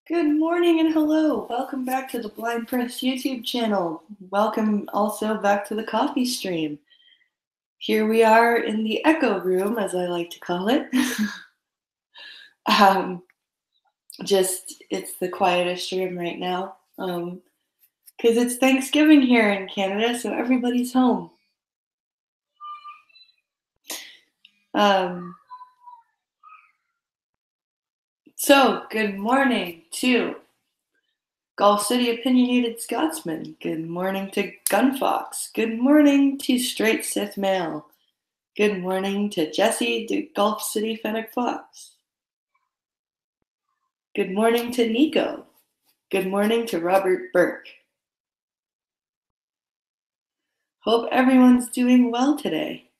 Good morning and hello. Welcome back to the Blind Press YouTube channel. Welcome also back to the coffee stream. Here we are in the echo room, as I like to call it. um, it's the quietest room right now because it's Thanksgiving here in Canada, so everybody's home. So good morning to Gulf City Opinionated Scotsman. Good morning to Gunfox. Good morning to Straight Sith Male. Good morning to Jesse the Gulf City Fennec Fox. Good morning to Nico. Good morning to Robert Burke. Hope everyone's doing well today.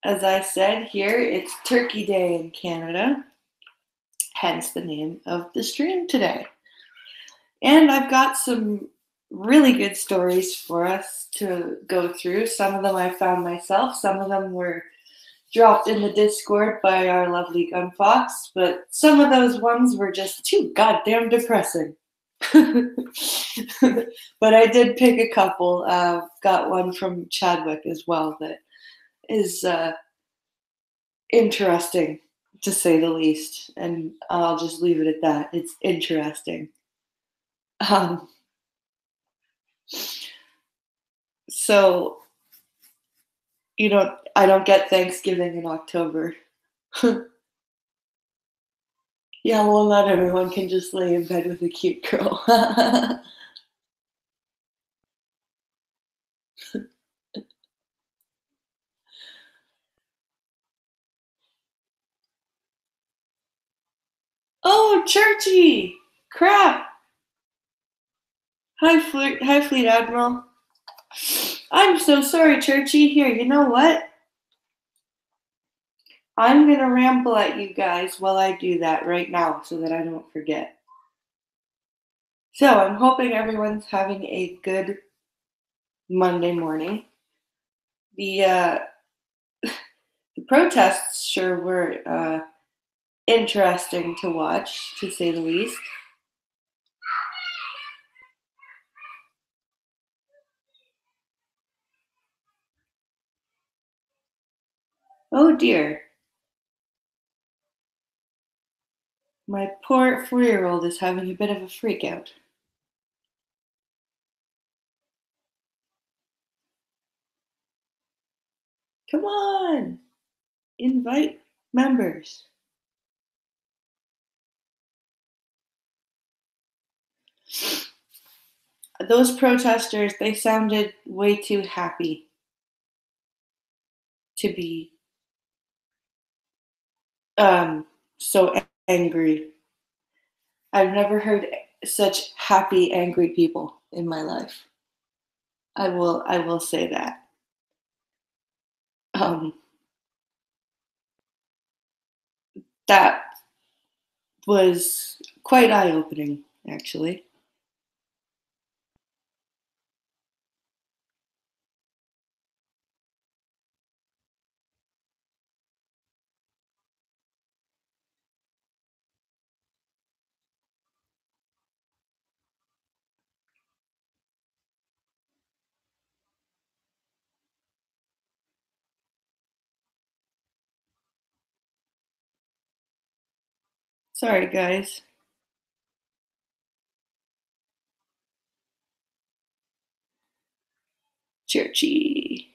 As I said here, it's Turkey Day in Canada, hence the name of the stream today. And I've got some really good stories for us to go through. Some of them I found myself, some of them were dropped in the Discord by our lovely Gunfox, but some of those ones were just too goddamn depressing. But I did pick a couple. Got one from Chadwick as well that is interesting, to say the least, and I'll just leave it at that. It's interesting. So, I don't get Thanksgiving in October. Yeah, well, not everyone can just lay in bed with a cute girl. Oh, Churchy! Crap! Hi, Fleet Admiral. I'm so sorry, Churchy. Here, you know what? I'm gonna ramble at you guys while I do that right now so that I don't forget. So, I'm hoping everyone's having a good Monday morning. The protests sure were interesting to watch, to say the least. Oh dear. My poor 4-year-old is having a bit of a freak out. Come on! Invite members. Those protesters, they sounded way too happy to be so angry. I've never heard such happy, angry people in my life. I will say that. That was quite eye-opening, actually. Sorry, guys. Churchy.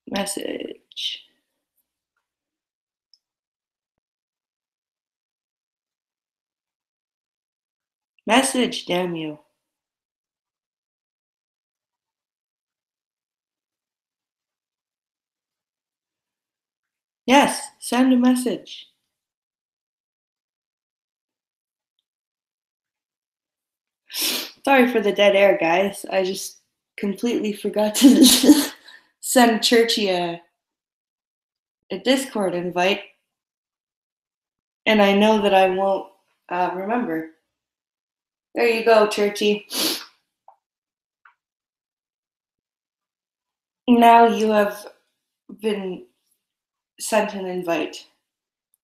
Message. Message, damn you. Yes, send a message. Sorry for the dead air, guys. I just completely forgot to send Churchy a Discord invite, and I know that I won't remember. There you go, Churchy. Now you have been sent an invite.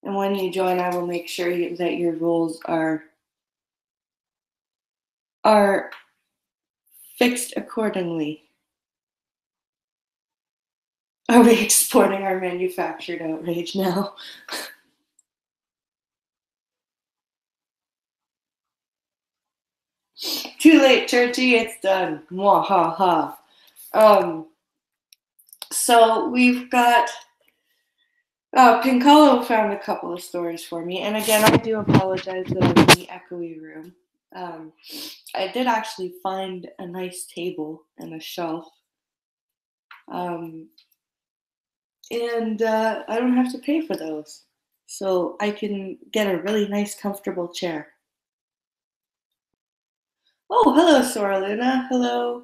And when you join, I will make sure that your rules are fixed accordingly. Are we exporting our manufactured outrage now? Too late, Churchy, it's done. Mwahaha. So we've got Pincolo found a couple of stories for me, and again, I do apologize that I'm in the echoey room. I did actually find a nice table and a shelf, and I don't have to pay for those, so I can get a really nice, comfortable chair. Oh, hello, Sora Luna. Hello,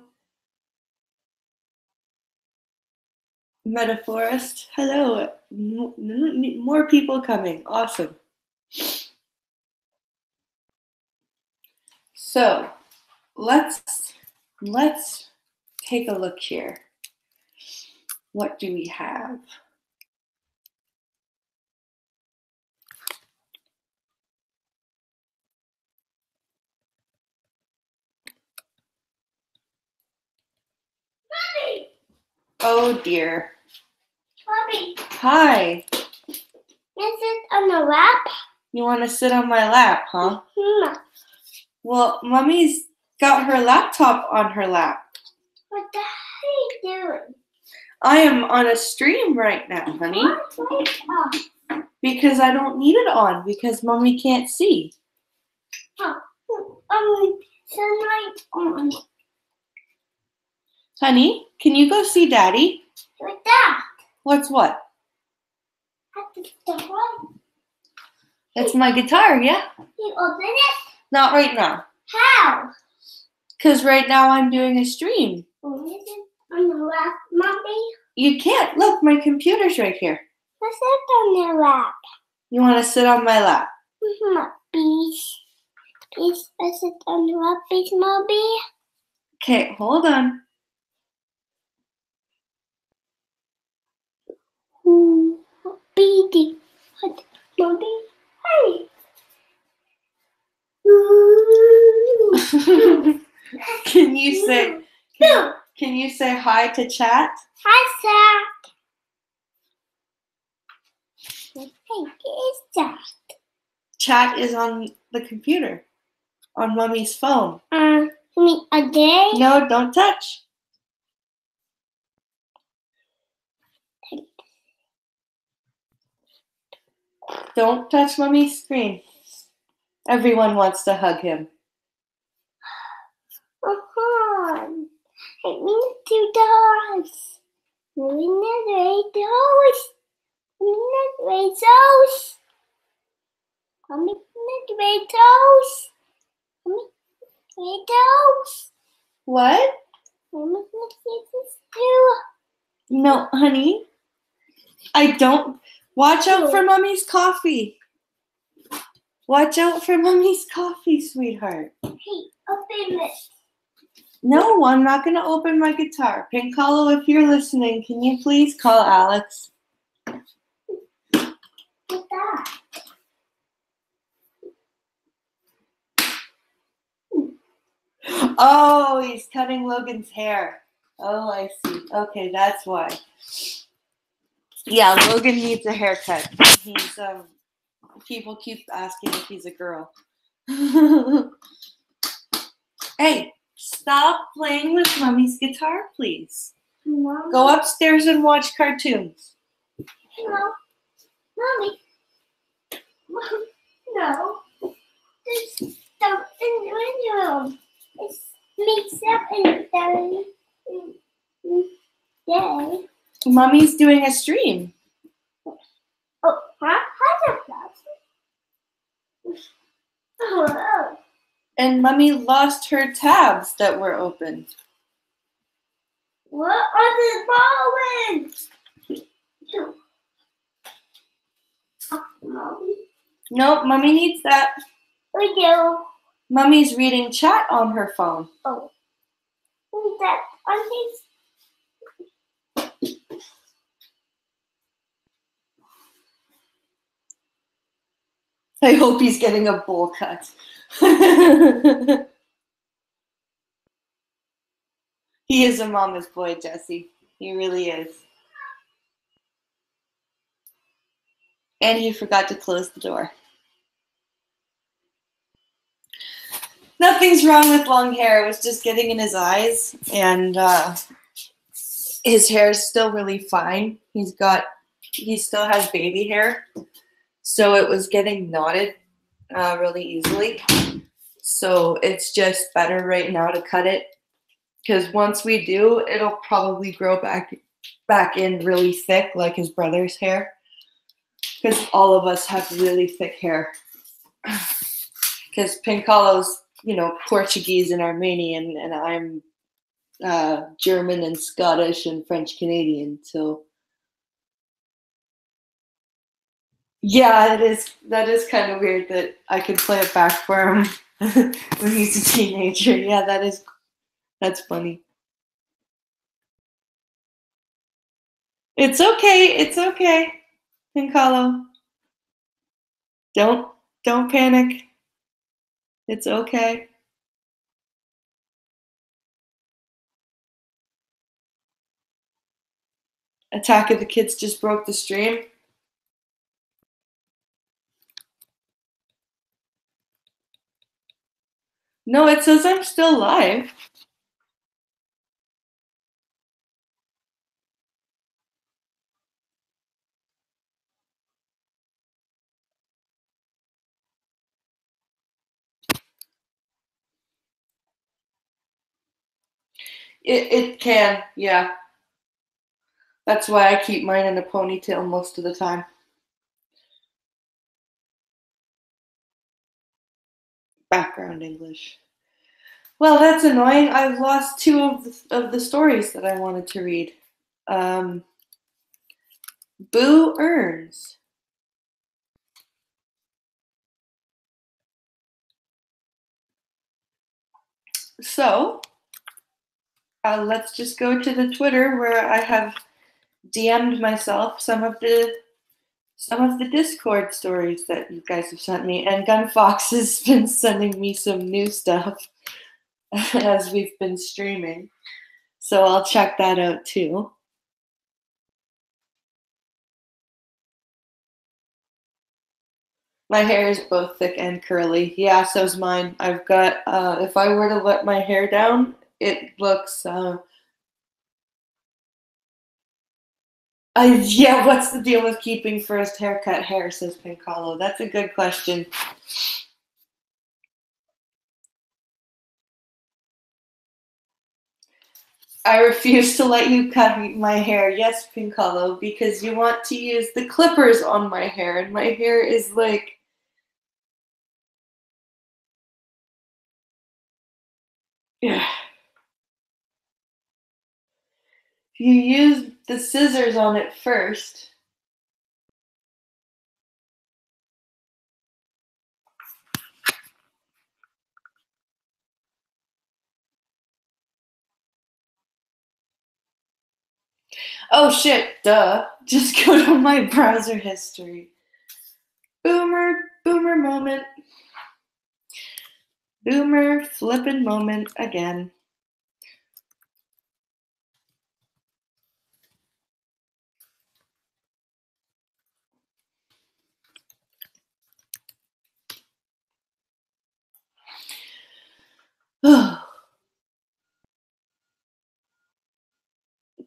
Metaphorist. Hello. More people coming. Awesome. So let's take a look here. What do we have? Mommy! Oh dear. Mommy, Hi. is it on the lap? You want to sit on my lap, huh? Mm. Well, Mommy's got her laptop on her lap. What the hell are you doing? I am on a stream right now, honey. Wake up. Because I don't need it on, because Mommy can't see. Sunlight on. Honey, can you go see Daddy? What's that? What's what? That's the one. That's my guitar, yeah? You open it? Not right now. How? Because right now I'm doing a stream. Oh, is it on the lap, Mommy? You can't. Look, my computer's right here. What's it on the lap? You want to sit on my lap? Bees. Bees, is it on the lap, Bees, Mommy? Okay, hold on. Beady. What, Mommy? Hey. Can you say hi to chat? Hi, Zach. Hey, is that? Chat is on the computer, on Mommy's phone. You mean a day? No, don't touch. Don't touch Mommy's screen. Everyone wants to hug him. I mean 2 dollars. We never ate those. We never ate those. Mommy never ate those. Mommy ate those. What? Mommy never ate this too. No, honey. I don't. Watch out for Mommy's coffee. Watch out for Mommy's coffee, sweetheart. Hey, open it. No, I'm not going to open my guitar. Pincolo, if you're listening, can you please call Alex? What's that? Oh, he's cutting Logan's hair. Oh, I see. Okay, that's why. Yeah, Logan needs a haircut. He's people keep asking if he's a girl. Hey, stop playing with Mommy's guitar, please. Mommy. Go upstairs and watch cartoons. No. Mommy. No. There's stuff in the room. It's mixed up in the day. Mommy's doing a stream. Oh, huh? How's that? Oh. And Mommy lost her tabs that were open. What are the moments? Mommy. Nope, Mommy needs that. We do. Mommy's reading chat on her phone. Oh. Who's that on his? I hope he's getting a bowl cut. He is a mama's boy, Jesse. He really is. And he forgot to close the door. Nothing's wrong with long hair. It was just getting in his eyes, and his hair is still really fine. He still has baby hair, so it was getting knotted really easily. So it's just better right now to cut it, because once we do, it'll probably grow back in really thick like his brother's hair, because all of us have really thick hair. Because Pincalo's, Portuguese and Armenian, and I'm German and Scottish and French Canadian. So yeah, that is kind of weird that I could play it back for him when he's a teenager. Yeah, that's funny. It's okay, Pincalo. Don't panic. It's okay. Attack of the Kids just broke the stream. No, it says I'm still live. It can, yeah. That's why I keep mine in a ponytail most of the time. Background English. Well, that's annoying. I've lost two of the stories that I wanted to read. Boo Earns. So, let's just go to the Twitter where I have DM'd myself some of the Discord stories that you guys have sent me, and Gunfox has been sending me some new stuff as we've been streaming. So I'll check that out too. My hair is both thick and curly. Yeah, so's mine. I've got, if I were to let my hair down, it looks, yeah, what's the deal with keeping first haircut hair, says Pincalo. That's a good question. I refuse to let you cut my hair, yes, Pincalo, because you want to use the clippers on my hair, and my hair is like, yeah. If you use the scissors on it first. Oh shit, duh. Just go to my browser history. Boomer moment. Boomer flippin' moment again.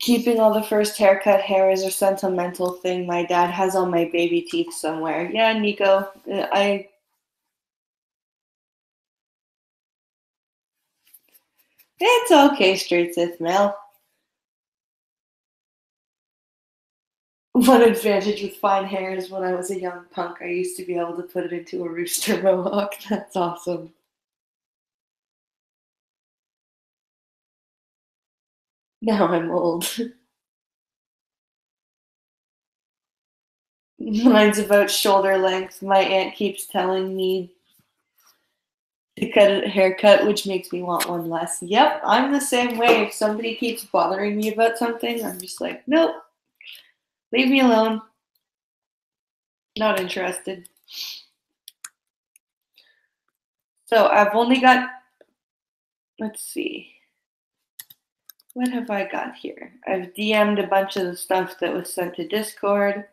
Keeping all the first haircut hair is a sentimental thing my dad has on my baby teeth somewhere. Yeah, Nico, it's okay, Straight Sith Male. One advantage with fine hair is when I was a young punk, I used to be able to put it into a rooster mohawk. That's awesome. Now I'm old. Mine's about shoulder length. My aunt keeps telling me to cut a haircut, which makes me want one less. Yep, I'm the same way. If somebody keeps bothering me about something, I'm just like, nope, leave me alone. Not interested. So I've only got, let's see, what have I got here? I've DM'd a bunch of the stuff that was sent to Discord.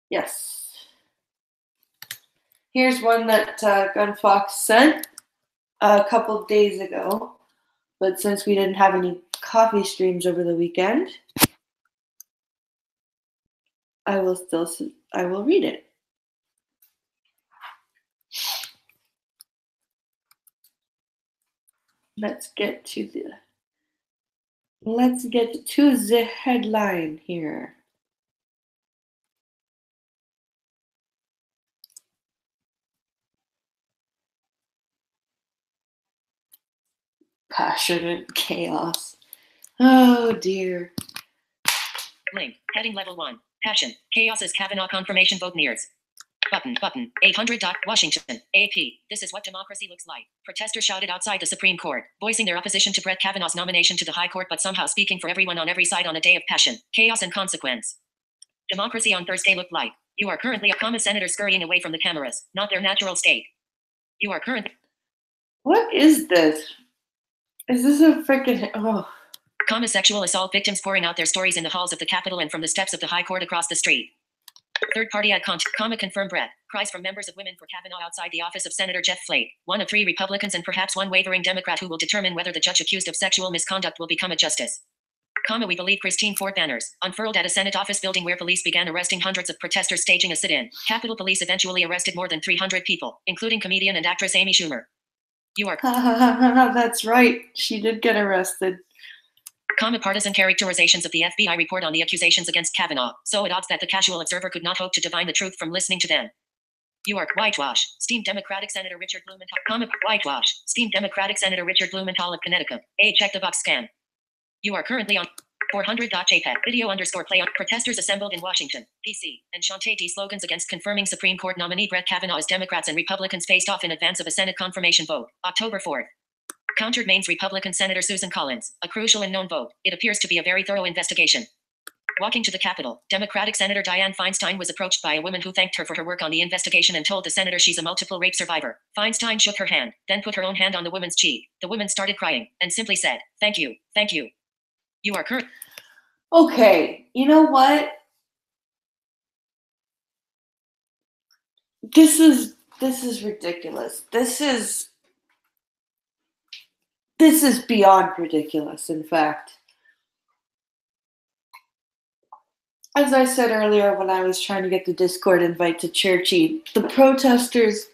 Yes. Here's one that Gunfox sent a couple days ago, but since we didn't have any coffee streams over the weekend, I will read it. Let's get to the headline here. Passionate chaos. Oh dear. Link. Heading level 1. Passion. Chaos as Kavanaugh confirmation vote nears. Button. 800. Washington. AP. This is what democracy looks like. Protesters shouted outside the Supreme Court, voicing their opposition to Brett Kavanaugh's nomination to the High Court, but somehow speaking for everyone on every side on a day of passion, chaos, and consequence. Democracy on Thursday looked like. You are currently a comma senator scurrying away from the cameras, not their natural state. You are currently. What is this? Is this a freaking Comma sexual assault victims pouring out their stories in the halls of the Capitol and from the steps of the High Court across the street. Third party ad comma confirmed Brett. Cries from members of Women for Kavanaugh outside the office of Senator Jeff Flake, one of 3 Republicans and perhaps one wavering Democrat who will determine whether the judge accused of sexual misconduct will become a justice. Comma we believe Christine Ford banners, unfurled at a Senate office building where police began arresting hundreds of protesters staging a sit-in. Capitol Police eventually arrested more than 300 people, including comedian and actress Amy Schumer. You are. That's right. She did get arrested. Comma partisan characterizations of the FBI report on the accusations against Kavanaugh, so at odds that the casual observer could not hope to divine the truth from listening to them. You are whitewash. Steamed Democratic Senator Richard Blumenthal. Comma whitewash. Steamed Democratic Senator Richard Blumenthal of Connecticut. A check the box scam. You are currently on 400.jpg video _play on protesters assembled in Washington, D.C. and Shantae D slogans against confirming Supreme Court nominee Brett Kavanaugh as Democrats and Republicans faced off in advance of a Senate confirmation vote, October 4th. Countered Maine's Republican Senator Susan Collins, a crucial and known vote. It appears to be a very thorough investigation. Walking to the Capitol, Democratic Senator Dianne Feinstein was approached by a woman who thanked her for her work on the investigation and told the senator she's a multiple rape survivor. Feinstein shook her hand, then put her own hand on the woman's cheek. The woman started crying and simply said, "Thank you, thank you." You are current. Okay, you know what? This is ridiculous. This is beyond ridiculous, in fact. As I said earlier when I was trying to get the Discord invite to Churchy, the protesters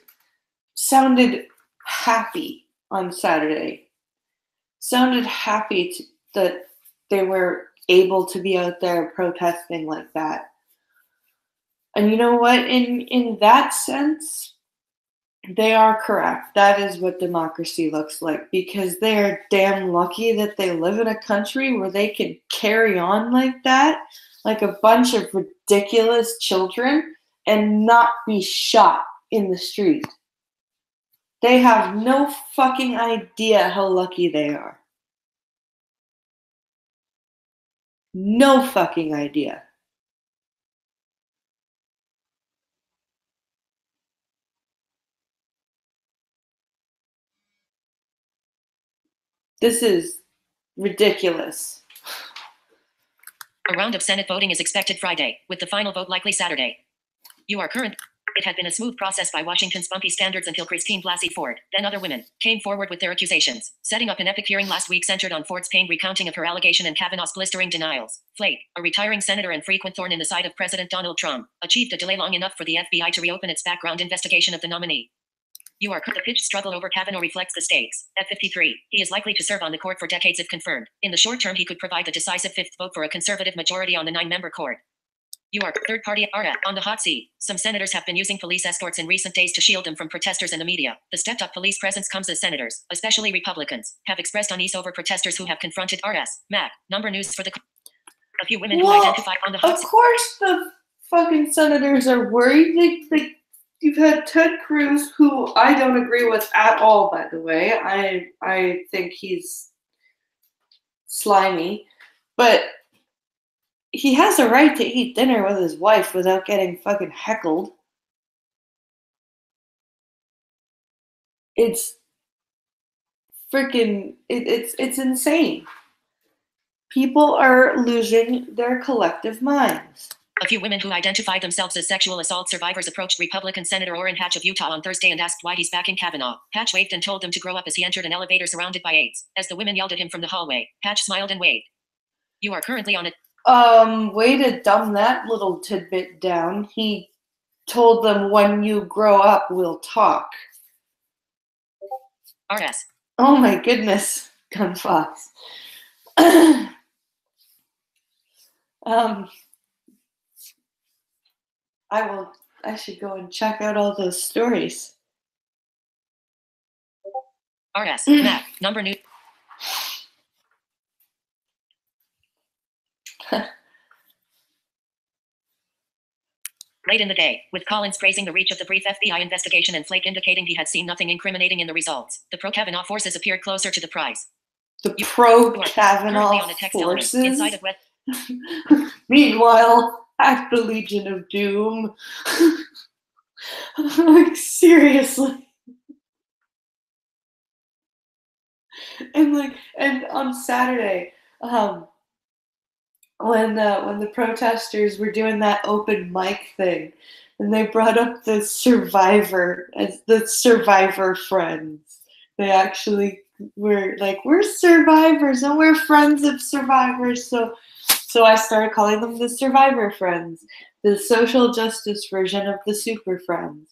sounded happy on Saturday. Sounded happy that they were able to be out there protesting like that. And you know what? In that sense, they are correct. That is what democracy looks like, because they are damn lucky that they live in a country where they can carry on like that, like a bunch of ridiculous children, and not be shot in the street. They have no fucking idea how lucky they are. No fucking idea. This is ridiculous. A round of Senate voting is expected Friday, with the final vote likely Saturday. You are current. It had been a smooth process by Washington's bumpy standards until Christine Blasey Ford, then other women, came forward with their accusations, setting up an epic hearing last week centered on Ford's pained recounting of her allegation and Kavanaugh's blistering denials. Flake, a retiring senator and frequent thorn in the side of President Donald Trump, achieved a delay long enough for the FBI to reopen its background investigation of the nominee. You are the pitched struggle over Kavanaugh reflects the stakes. At 53, he is likely to serve on the court for decades if confirmed. In the short term, he could provide the decisive 5th vote for a conservative majority on the 9-member court. You are third party on the hot seat. Some senators have been using police escorts in recent days to shield them from protesters and the media. The stepped up police presence comes as senators, especially Republicans, have expressed unease over protesters who have confronted Mac. Number news for the a few women who identify on the hot seat. Of course the fucking senators are worried. You've had Ted Cruz, who I don't agree with at all, by the way. I think he's slimy. But he has a right to eat dinner with his wife without getting fucking heckled. It's freaking it's insane. People are losing their collective minds. A few women who identified themselves as sexual assault survivors approached Republican Senator Orrin Hatch of Utah on Thursday and asked why he's backing Kavanaugh. Hatch waved and told them to grow up as he entered an elevator surrounded by aides. As the women yelled at him from the hallway, Hatch smiled and waved. You are currently on a Way to dumb that little tidbit down. He told them, when you grow up, we'll talk. RS. Oh my goodness, Gun Fox. I should go and check out all those stories. RS. Mac. Number new. Late in the day, with Collins praising the reach of the brief FBI investigation and Flake indicating he had seen nothing incriminating in the results, the pro-Kavanaugh forces appeared closer to the prize. The pro-Kavanaugh forces? Inside of West. Meanwhile, at the Legion of Doom. Like, seriously. And on Saturday, when the protesters were doing that open mic thing, and they brought up the Survivor as the Survivor friends. They actually were like, we're survivors and we're friends of survivors. So I started calling them the Survivor friends, the social justice version of the Super Friends.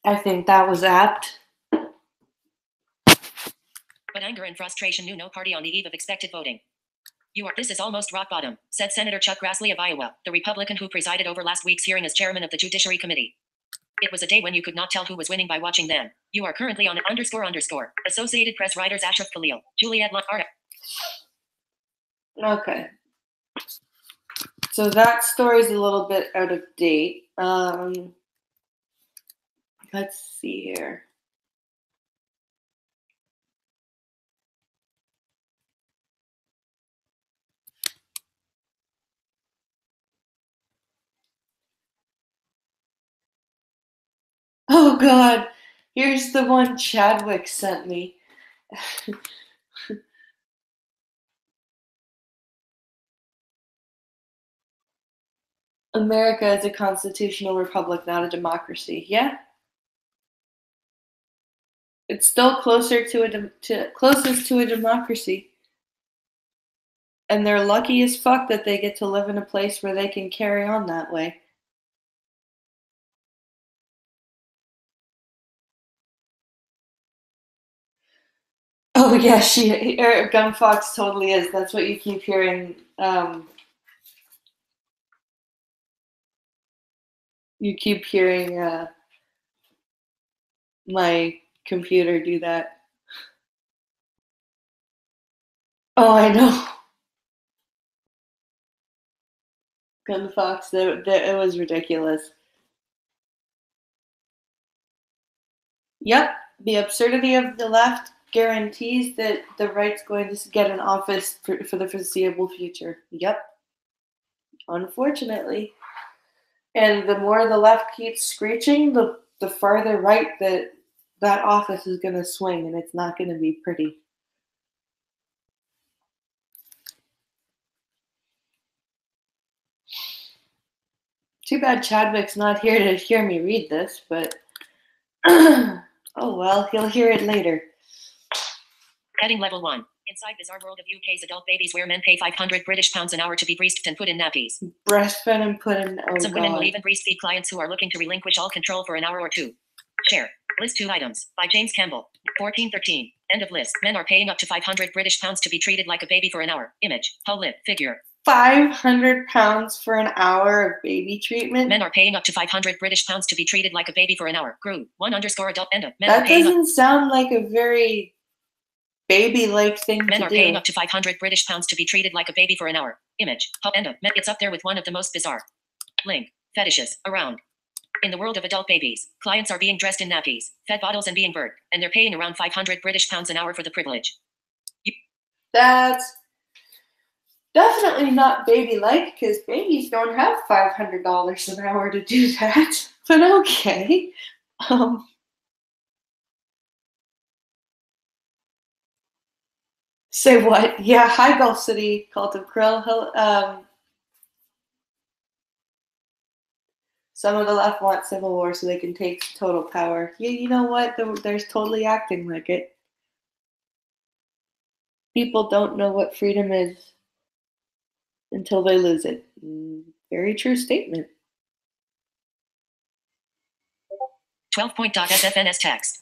I think that was apt. But anger and frustration knew no party on the eve of expected voting. This is almost rock bottom, said Senator Chuck Grassley of Iowa, the Republican who presided over last week's hearing as chairman of the Judiciary Committee. It was a day when you could not tell who was winning by watching them. You are currently on __. Associated Press writers Ashraf Khalil, Juliette Art. Okay. So that story's a little bit out of date. Let's see here. Oh God, here's the one Chadwick sent me. America is a constitutional republic, not a democracy. Yeah. It's still closest to a democracy. And they're lucky as fuck that they get to live in a place where they can carry on that way. Oh yeah, Gun Fox totally is. That's what you keep hearing. You keep hearing my computer do that. Oh, I know. Gun Fox, it was ridiculous. Yep, the absurdity of the left guarantees that the right's going to get an office for the foreseeable future. Yep. Unfortunately. And the more the left keeps screeching, the farther right that office is going to swing, and it's not going to be pretty. Too bad Chadwick's not here to hear me read this, but oh well, he'll hear it later. Heading level 1. Inside bizarre world of UK's adult babies where men pay £500 an hour to be breastfed and put in nappies. Breastfed and put in, oh Some God. women will even breastfeed clients who are looking to relinquish all control for an hour or two. Share. List 2 items. By James Campbell. 1413. End of list. Men are paying up to £500 to be treated like a baby for an hour. Image. Hull lip. Figure. £500 for an hour of baby treatment? Men are paying up to £500 to be treated like a baby for an hour. Grew. 1_adult. End of. Men that doesn't sound like a very baby-like thing Men to are do. paying up to £500 to be treated like a baby for an hour. Image. End of. It's up there with one of the most bizarre. Link. Fetishes. Around. In the world of adult babies, clients are being dressed in nappies, fed bottles and being birthed, and they're paying around £500 an hour for the privilege. That's Definitely not baby-like, because babies don't have $500 an hour to do that. But okay. Say what? Yeah, hi Gulf City, Cult of Krill. Some of the left want civil war so they can take total power. Yeah, you know what? There's totally acting like it. People don't know what freedom is until they lose it. Very true statement. 12.sfns text.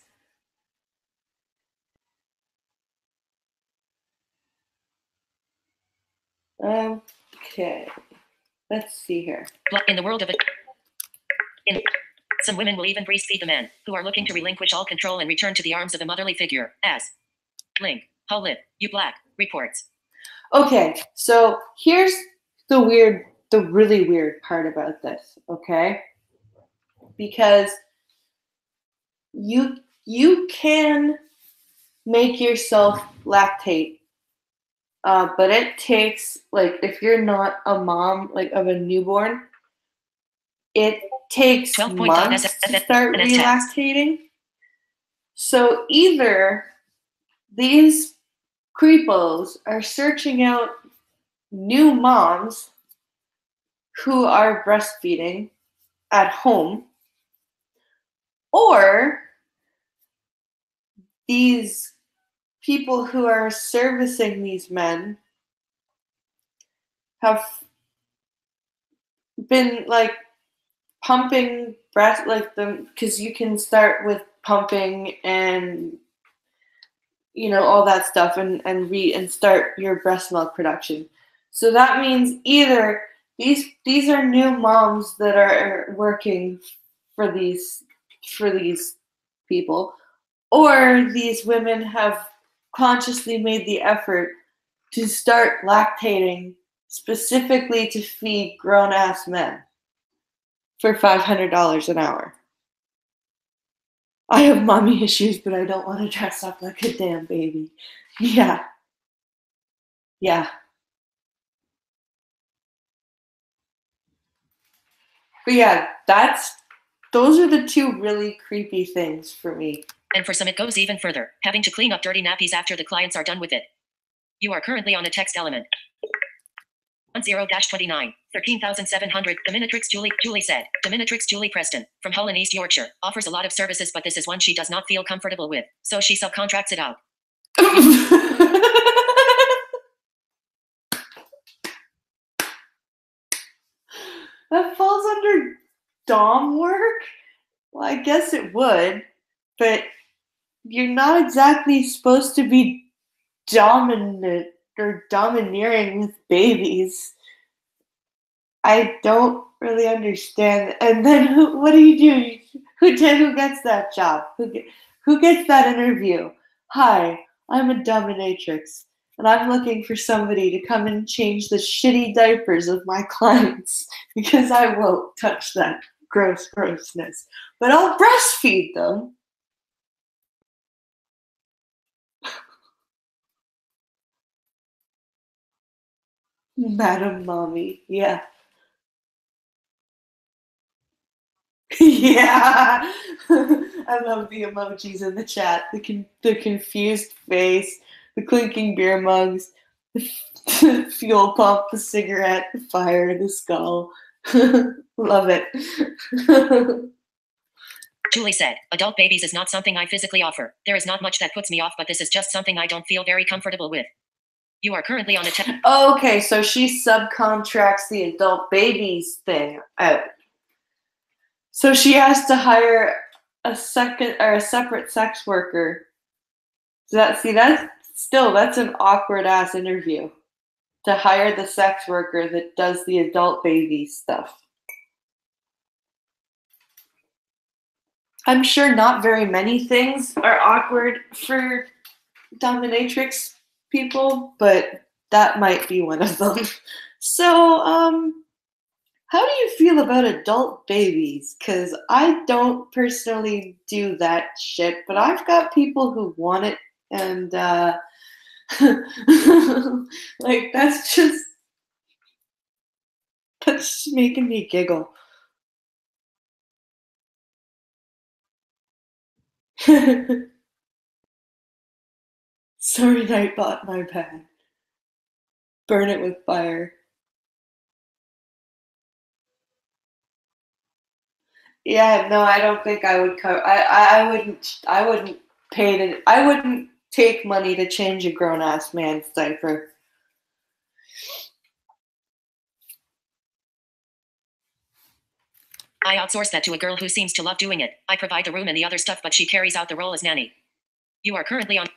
Okay. Let's see here. In the world of some women will even breastfeed the men who are looking to relinquish all control and return to the arms of a motherly figure. As link, Hull you black reports. Okay, so here's the really weird part about this. Okay, because you can make yourself lactate, but it takes, like, if you're not a mom, like, of a newborn, it takes months to start relactating. So either these creepos are searching out new moms who are breastfeeding at home, or these people who are servicing these men have been, like, pumping breast, like, them, because you can start with pumping and, you know, all that stuff, and start your breast milk production. So that means either these are new moms that are working for these people, or these women have consciously made the effort to start lactating specifically to feed grown-ass men for $500 an hour. I have mommy issues, but I don't want to dress up like a damn baby. Yeah. Yeah. But yeah, those are the two really creepy things for me. And for some, it goes even further, having to clean up dirty nappies after the clients are done with it. You are currently on a text element. 10-29, 13,700. Dominatrix Julie said. Dominatrix Julie Preston, from Hull in East Yorkshire, offers a lot of services, but this is one she does not feel comfortable with, so she subcontracts it out. That falls under dom work? Well, I guess it would, but you're not exactly supposed to be dominant or domineering with babies. I don't really understand. And then what do you do? Who gets that job? Who gets that interview? Hi, I'm a dominatrix, and I'm looking for somebody to come and change the shitty diapers of my clients, because I won't touch that grossness. But I'll breastfeed them. Madam Mommy, yeah. Yeah. I love the emojis in the chat. The confused face, the clinking beer mugs, the fuel pump, the cigarette, the fire, the skull. Love it. Julie said, adult babies is not something I physically offer. There is not much that puts me off, but this is just something I don't feel very comfortable with. You are currently on a okay, so she subcontracts the adult babies thing out. So she has to hire a separate sex worker. That's an awkward ass interview, to hire the sex worker that does the adult baby stuff. I'm sure not very many things are awkward for dominatrix people, but that might be one of them. So, how do you feel about adult babies? Because I don't personally do that shit, but I've got people who want it, and like, that's just That's making me giggle. Sorry, Nightbot, my bad. Burn it with fire. Yeah, no, I don't think I would co- I wouldn't I wouldn't take money to change a grown ass man's diaper. I outsource that to a girl who seems to love doing it. I provide the room and the other stuff, but she carries out the role as nanny. You are currently on.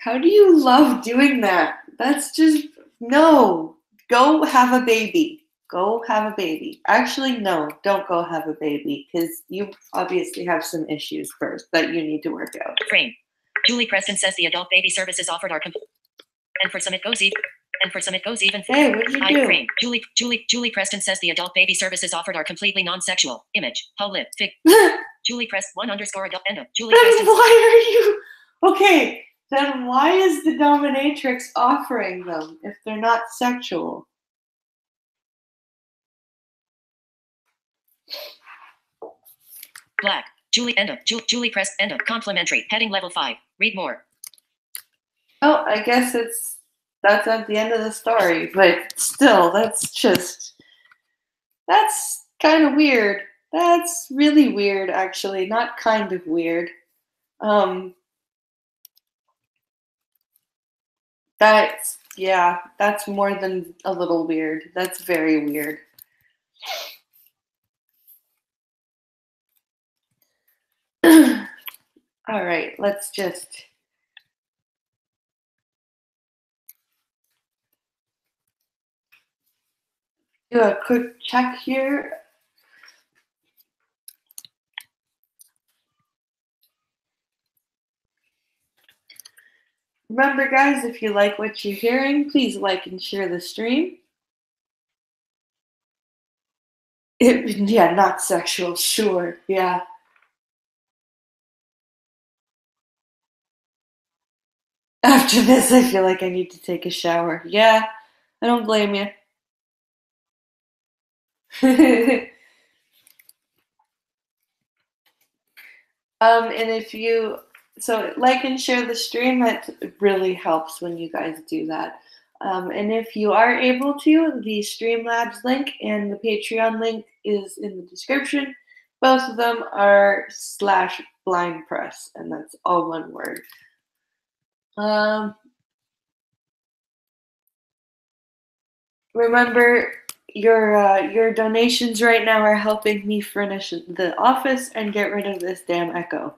How do you love doing that? That's just no. Go have a baby. Go have a baby. Actually, no, don't go have a baby because you obviously have some issues first that you need to work out. Frame. Julie Preston says the adult baby services offered are and for some it goes even. And for some it goes even. Hey, what did you do? Frame. Julie Preston says the adult baby services offered are completely non-sexual. Image. How live. Fig. Julie Press 1_ adult end of. Julie Then Preston. why are you okay? Then why is the dominatrix offering them if they're not sexual? Black. Julie end of. Julie Press end of. Complimentary. Heading level 5. Read more. Oh, I guess that's at the end of the story, but still, that's kind of weird. That's really weird, actually. Not kind of weird. That's more than a little weird. That's very weird. All right, let's just do a quick check here. Remember, guys, if you like what you're hearing, please like and share the stream. Yeah, not sexual, sure, yeah. After this, I feel like I need to take a shower. Yeah, I don't blame you. And if you like and share the stream, that really helps when you guys do that. And if you are able to, the Streamlabs link and the Patreon link is in the description. Both of them are /blindpress, and that's all one word. Remember, your donations right now are helping me furnish the office and get rid of this damn echo.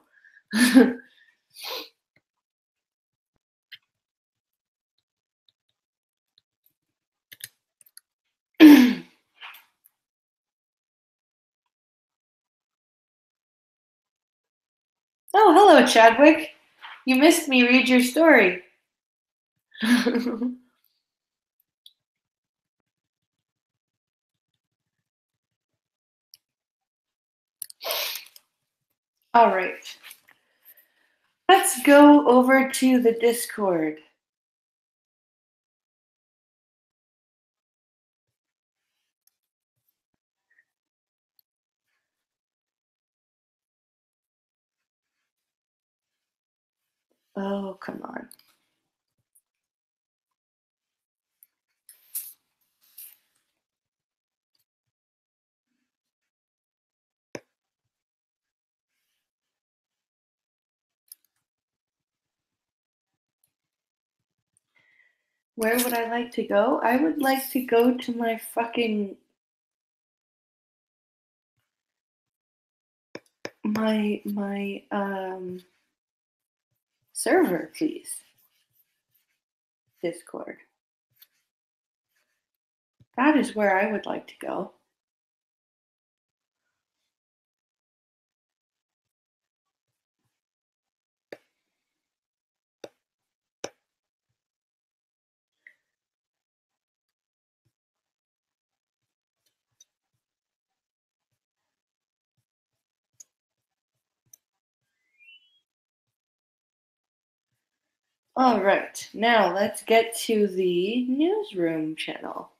Oh, hello, Chadwick. You missed me read your story. All right. Let's go over to the Discord. Oh, come on. Where would I like to go? I would like to go to my fucking my server, please. Discord. That is where I would like to go. All right, now let's get to the newsroom channel.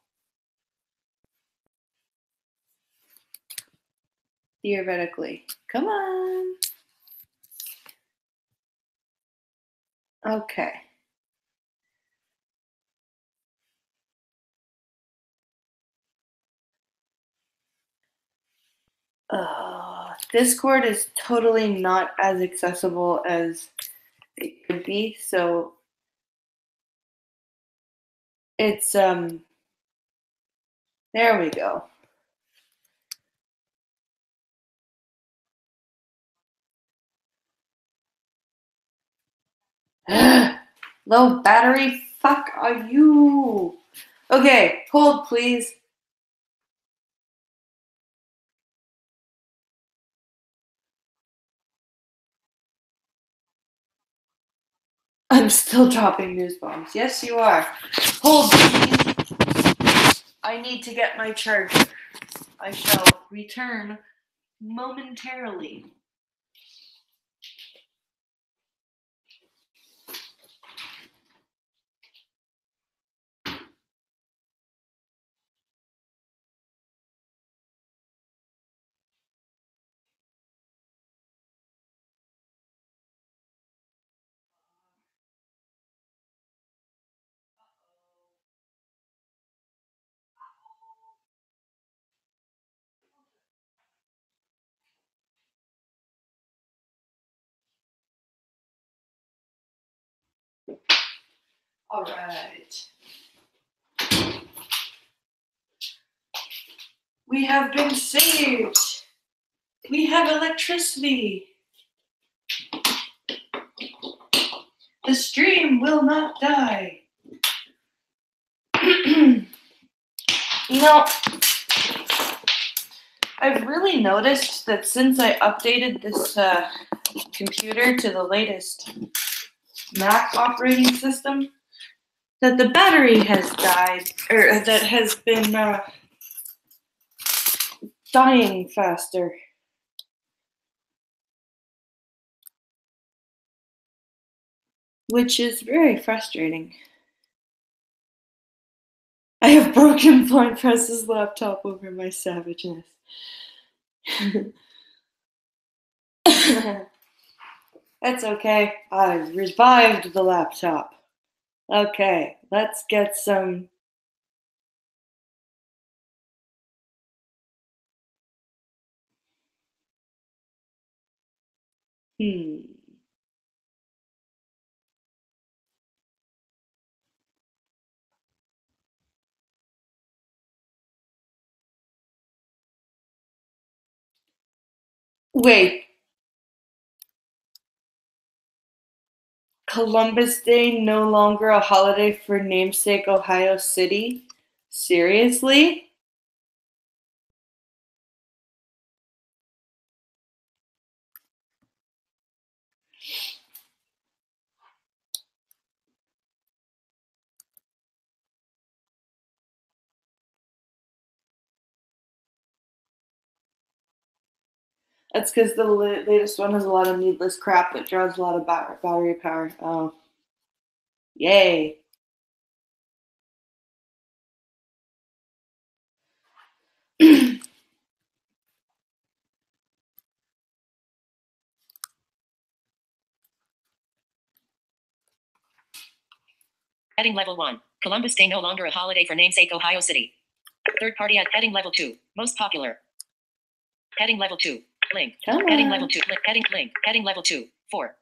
Theoretically. Come on. Okay. Discord is totally not as accessible as it could be, so it's there we go. Low battery, fuck are you? Okay, hold please. I'm still dropping news bombs. Yes, you are. Hold please. I need to get my charger. I shall return momentarily. All right. We have been saved. We have electricity. The stream will not die. You know, I've really noticed that since I updated this computer to the latest Mac operating system, that the battery has died, or that has been dying faster. Which is very frustrating. I have broken Blind Press's laptop over my savageness. That's okay. I revived the laptop. Okay, let's get some. Wait. Columbus Day no longer a holiday for namesake Ohio City? Seriously? That's because the latest one has a lot of needless crap that draws a lot of battery power. Oh. Yay. Heading level 1. Columbus Day no longer a holiday for namesake Ohio City. Third party at heading level 2. Most popular. Heading level 2. Link. Come on. Heading level 2. Heading link. Heading level 2. 4.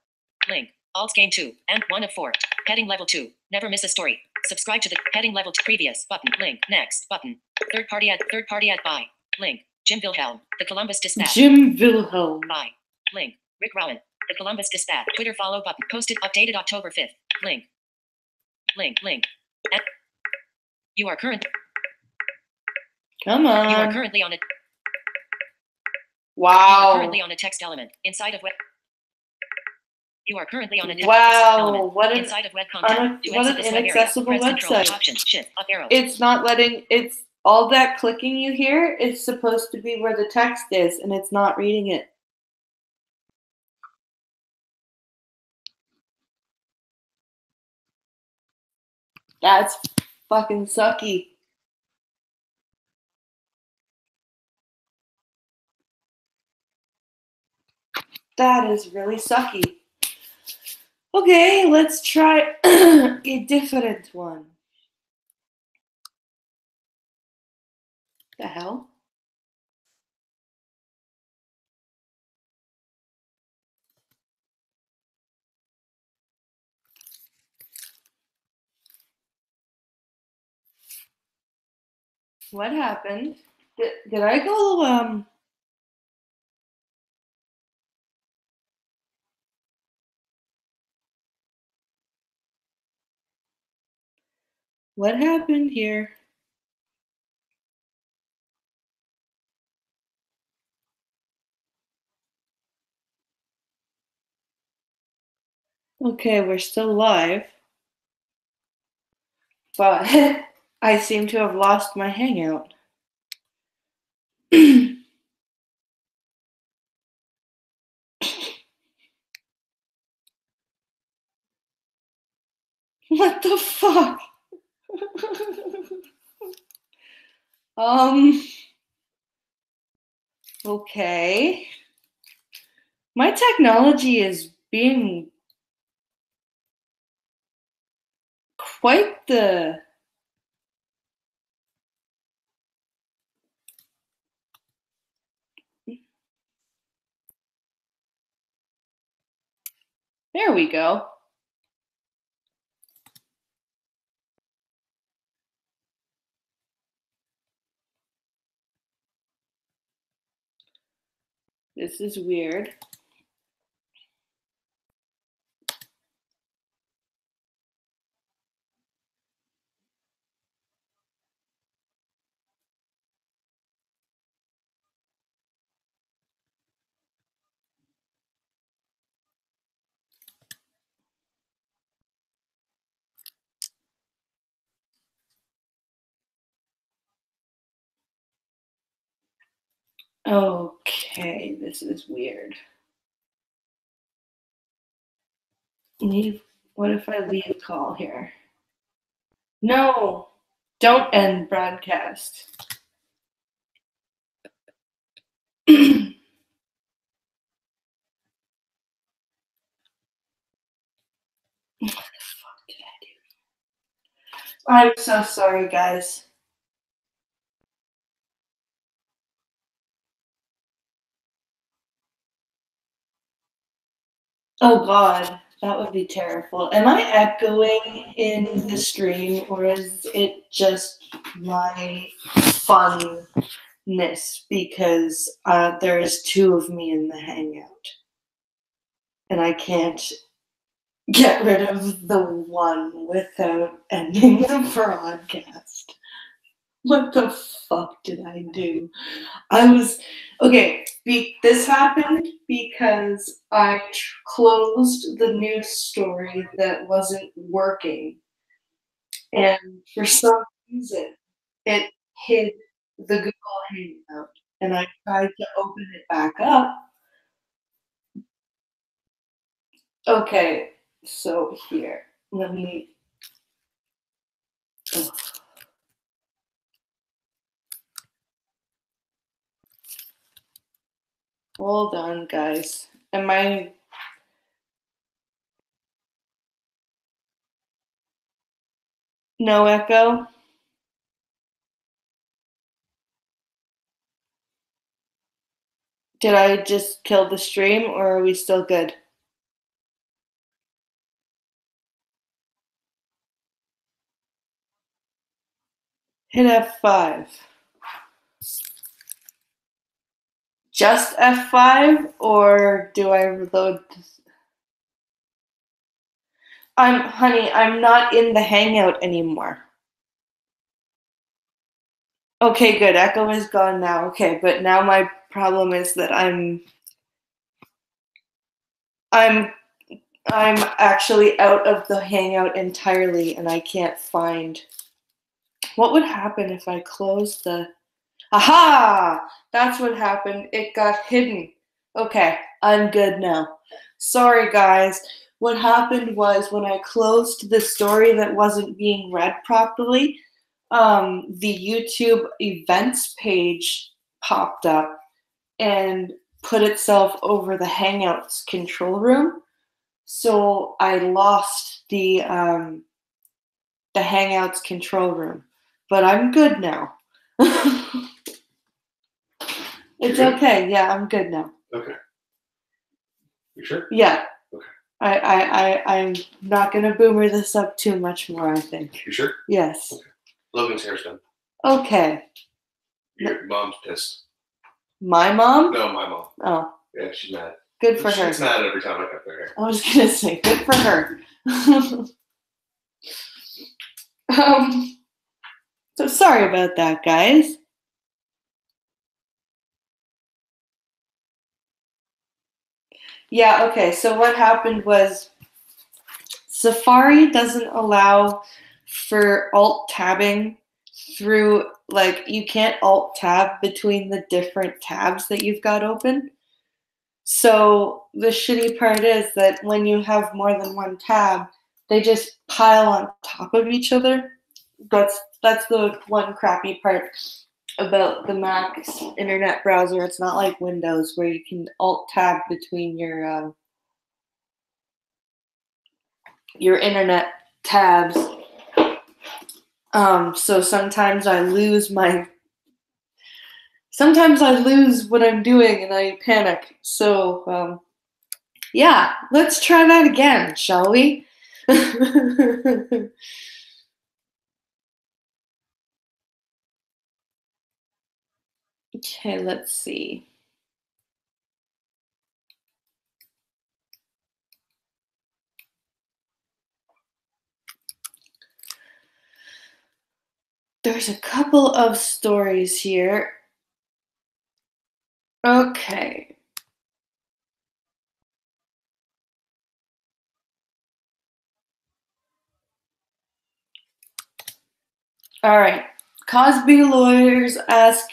Link. Alt game 2. And 1 of 4. Heading level 2. Never miss a story. Subscribe to the heading level 2 previous button. Link. Next button. Third party at buy. Link. Jim Wilhelm. The Columbus Dispatch. Jim Wilhelm. Buy. Link. Rick Rowan. The Columbus Dispatch. Twitter follow button. Posted updated October 5th. Link. Link. And you are current. Come on. You are currently on a. Wow. You are currently on a text element inside of web. You are currently on a text element what an, inside of web content. what an inaccessible website. Option, shift, up arrow. It's not letting, it's all that clicking you hear is supposed to be where the text is, and it's not reading it. That's fucking sucky. That is really sucky. Okay, let's try a different one. The hell? What happened? Did I go, what happened here? Okay, we're still live, but I seem to have lost my hangout. What the fuck? Okay. My technology is being quite the... There we go. This is weird. Okay, this is weird. Leave. What if I leave call here? No, don't end broadcast. What the fuck did I do? I'm so sorry, guys. Oh god, that would be terrible. Am I echoing in the stream, or is it just my funness? Because there is two of me in the hangout, and I can't get rid of the one without ending the broadcast. What the fuck did I do? Okay, this happened because I closed the news story that wasn't working, and for some reason it hid the Google Hangout, and I tried to open it back up. Okay, so here, let me... ugh. Hold on, guys. Am I... No echo? Did I just kill the stream, or are we still good? Hit F5. Just F5, or do I reload? Honey, I'm not in the Hangout anymore. Okay, good. Echo is gone now. Okay, but now my problem is that I'm actually out of the Hangout entirely, and I can't find... What would happen if I closed the... Aha! That's what happened. It got hidden. Okay, I'm good now. Sorry, guys. What happened was when I closed the story that wasn't being read properly, the YouTube events page popped up, and put itself over the Hangouts control room. So I lost the Hangouts control room, but I'm good now. It's You're good? okay. Yeah, I'm good now. Okay. You sure? Yeah. Okay. I'm not gonna boomer this up too much more, I think. You sure? Yes. Logan's hair's done. Okay. Your mom's pissed. My mom? No, my mom. Oh, Yeah, she's mad. good for She her. gets mad every time I cut their hair. I was gonna say, good for her. So sorry about that, guys. Yeah, okay, so what happened was Safari doesn't allow for alt tabbing through, like, you can't alt tab between the different tabs that you've got open. So the shitty part is that when you have more than one tab, they just pile on top of each other. That's the one crappy part about the Mac's internet browser. It's not like Windows where you can alt tab between your internet tabs. So sometimes I lose what I'm doing and I panic. So yeah, let's try that again, shall we? Okay, let's see. There's a couple of stories here. Okay. All right. Cosby lawyers ask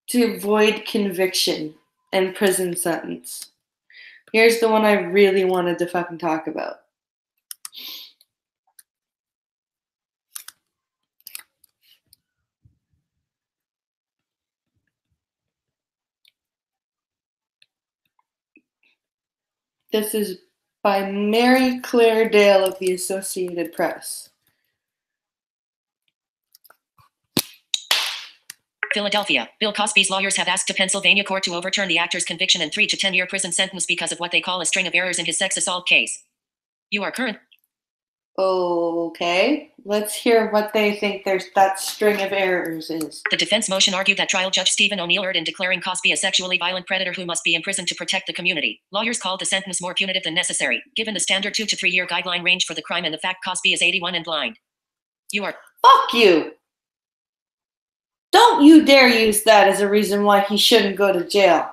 to void conviction and prison sentence. Here's the one I really wanted to fucking talk about. This is by Mary Claire Dale of the Associated Press. Philadelphia. Bill Cosby's lawyers have asked a Pennsylvania court to overturn the actor's conviction and 3 to 10 year prison sentence because of what they call a string of errors in his sex assault case. You are current. Okay, let's hear what they think that string of errors is. The defense motion argued that trial judge Stephen O'Neill erred in declaring Cosby a sexually violent predator who must be imprisoned to protect the community. Lawyers called the sentence more punitive than necessary, given the standard 2 to 3 year guideline range for the crime and the fact Cosby is 81 and blind. You are. Fuck you! Don't you dare use that as a reason why he shouldn't go to jail.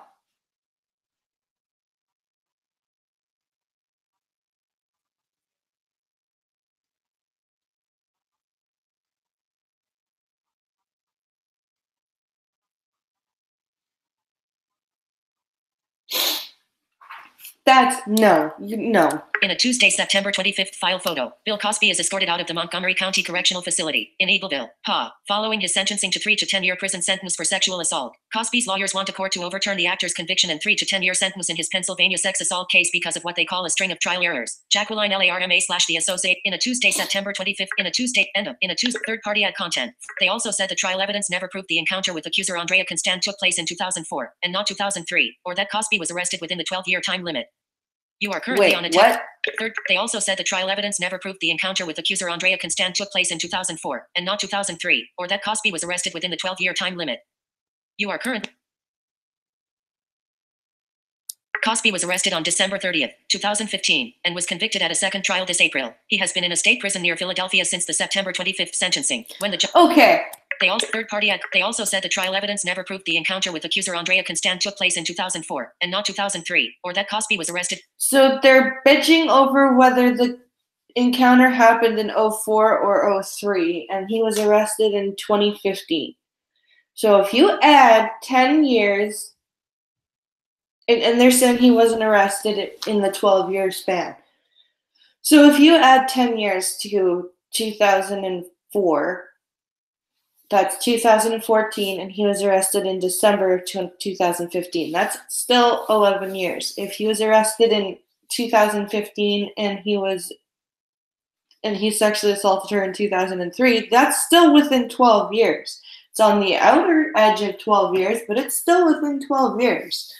That's no. In a Tuesday, September 25th file photo, Bill Cosby is escorted out of the Montgomery County Correctional Facility in Eagleville, following his sentencing to 3 to 10 year prison sentence for sexual assault. Cosby's lawyers want a court to overturn the actor's conviction and 3 to 10 year sentence in his Pennsylvania sex assault case because of what they call a string of trial errors. Jacqueline LARMA/The Associate in a Tuesday, September 25th in a Tuesday third party ad content. They also said the trial evidence never proved the encounter with accuser Andrea Constant took place in 2004 and not 2003, or that Cosby was arrested within the 12-year time limit. You are currently on a what? Third, they also said the trial evidence never proved the encounter with accuser Andrea Constant took place in 2004 and not 2003, or that Cosby was arrested within the 12-year time limit. You are current. Cosby was arrested on December 30th, 2015, and was convicted at a second trial this April. He has been in a state prison near Philadelphia since the September 25th sentencing, when the Okay. They also said the trial evidence never proved the encounter with accuser Andrea Constant took place in 2004 and not 2003, or that Cosby was arrested. So they're bitching over whether the encounter happened in 04 or 03, and he was arrested in 2015. So if you add 10 years, and they're saying he wasn't arrested in the 12-year span. So if you add 10 years to 2004, That's 2014, and he was arrested in December of 2015. That's still 11 years. If he was arrested in 2015 and he sexually assaulted her in 2003, that's still within 12 years. It's on the outer edge of 12 years, but it's still within 12 years.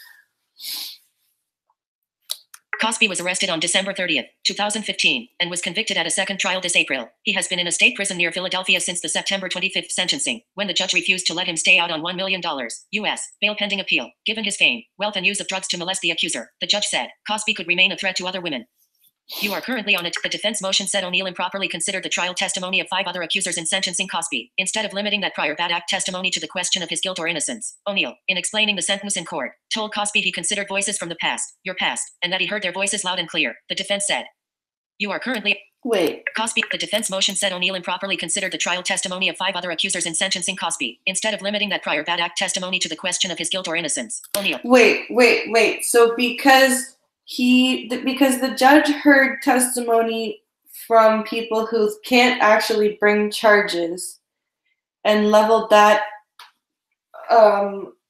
Cosby was arrested on December 30th, 2015, and was convicted at a second trial this April. He has been in a state prison near Philadelphia since the September 25th sentencing, when the judge refused to let him stay out on $1 million U.S. bail pending appeal. Given his fame, wealth, and use of drugs to molest the accuser, the judge said Cosby could remain a threat to other women. You are currently on it. The defense motion said O'Neill improperly considered the trial testimony of 5 other accusers in sentencing Cosby, instead of limiting that prior bad act testimony to the question of his guilt or innocence. O'Neill, in explaining the sentence in court, told Cosby he considered voices from the past, your past, and that he heard their voices loud and clear. The defense said, you are currently... Wait. Cosby, the defense motion said O'Neill improperly considered the trial testimony of 5 other accusers in sentencing Cosby, instead of limiting that prior bad act testimony to the question of his guilt or innocence. O'Neill. Wait. So because the judge heard testimony from people who can't actually bring charges and leveled that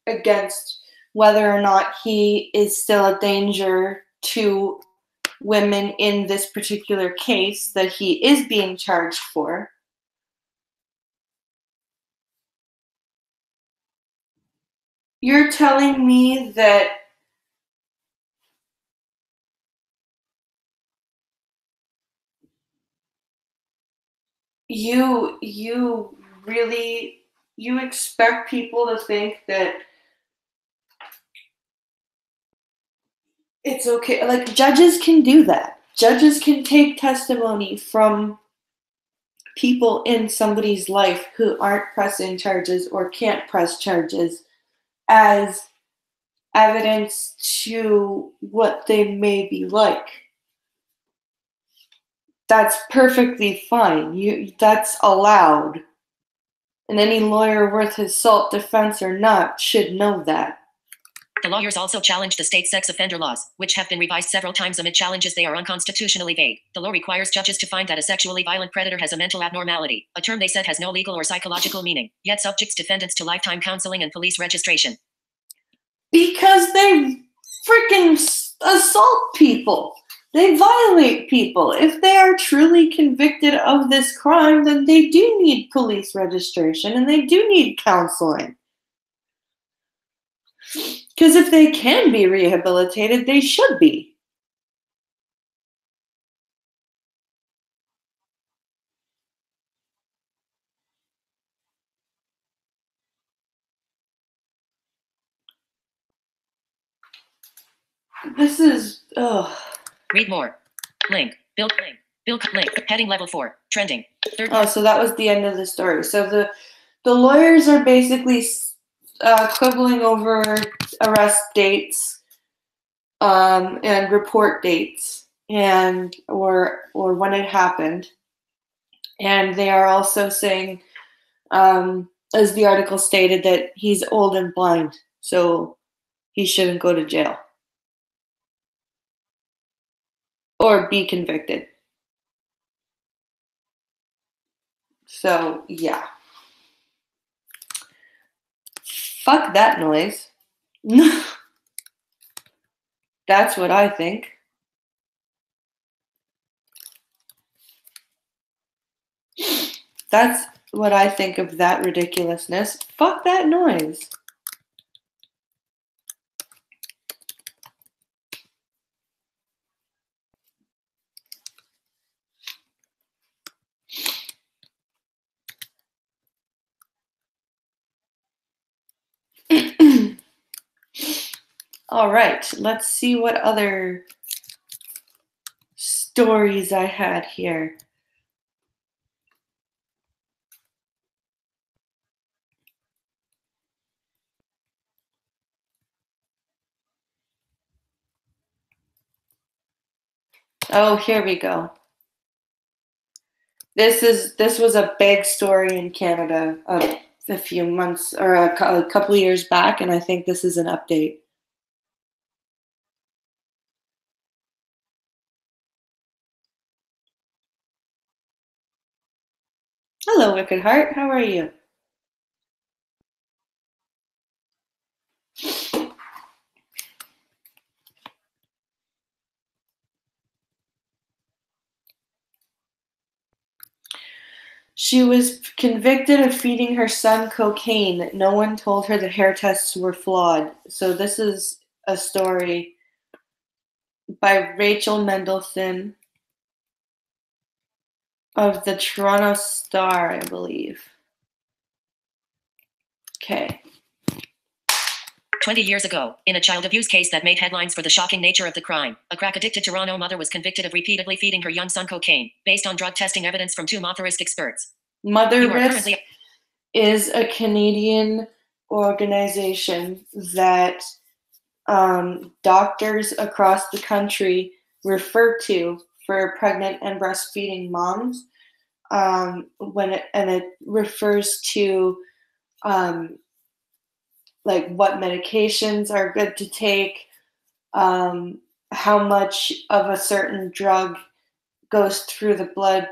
against whether or not he is still a danger to women in this particular case that he is being charged for. You're telling me that you really expect people to think that it's okay? Like, judges can do that. Judges can take testimony from people in somebody's life who aren't pressing charges or can't press charges as evidence to what they may be like. That's perfectly fine. That's allowed. And any lawyer worth his salt, defense or not, should know that. The lawyers also challenged the state's sex offender laws, which have been revised several times amid challenges they are unconstitutionally vague. The law requires judges to find that a sexually violent predator has a mental abnormality, a term they said has no legal or psychological meaning, yet subjects defendants to lifetime counseling and police registration. Because they freaking assault people. They violate people. If they are truly convicted of this crime, then they do need police registration and they do need counseling. Because if they can be rehabilitated, they should be. This is, Read more. Link. Build link. Build link. Heading level 4. Trending. So that was the end of the story. So the lawyers are basically quibbling over arrest dates and report dates and or when it happened. And they are also saying, as the article stated, that he's old and blind, so he shouldn't go to jail or be convicted. So, yeah. Fuck that noise. That's what I think. That's what I think of that ridiculousness. Fuck that noise. All right, let's see what other stories I had here. Oh, here we go. This was a big story in Canada a few months or a couple of years back, and I think this is an update. Hello, Wicked Heart. How are you? She was convicted of feeding her son cocaine. No one told her the hair tests were flawed. So this is a story by Rachel Mendelson of the Toronto Star, I believe. Okay. 20 years ago, in a child abuse case that made headlines for the shocking nature of the crime, a crack-addicted Toronto mother was convicted of repeatedly feeding her young son cocaine, based on drug testing evidence from 2 Mother Risk experts. Mother You are Risk currently is a Canadian organization that doctors across the country refer to for pregnant and breastfeeding moms. It refers to like what medications are good to take, how much of a certain drug goes through the blood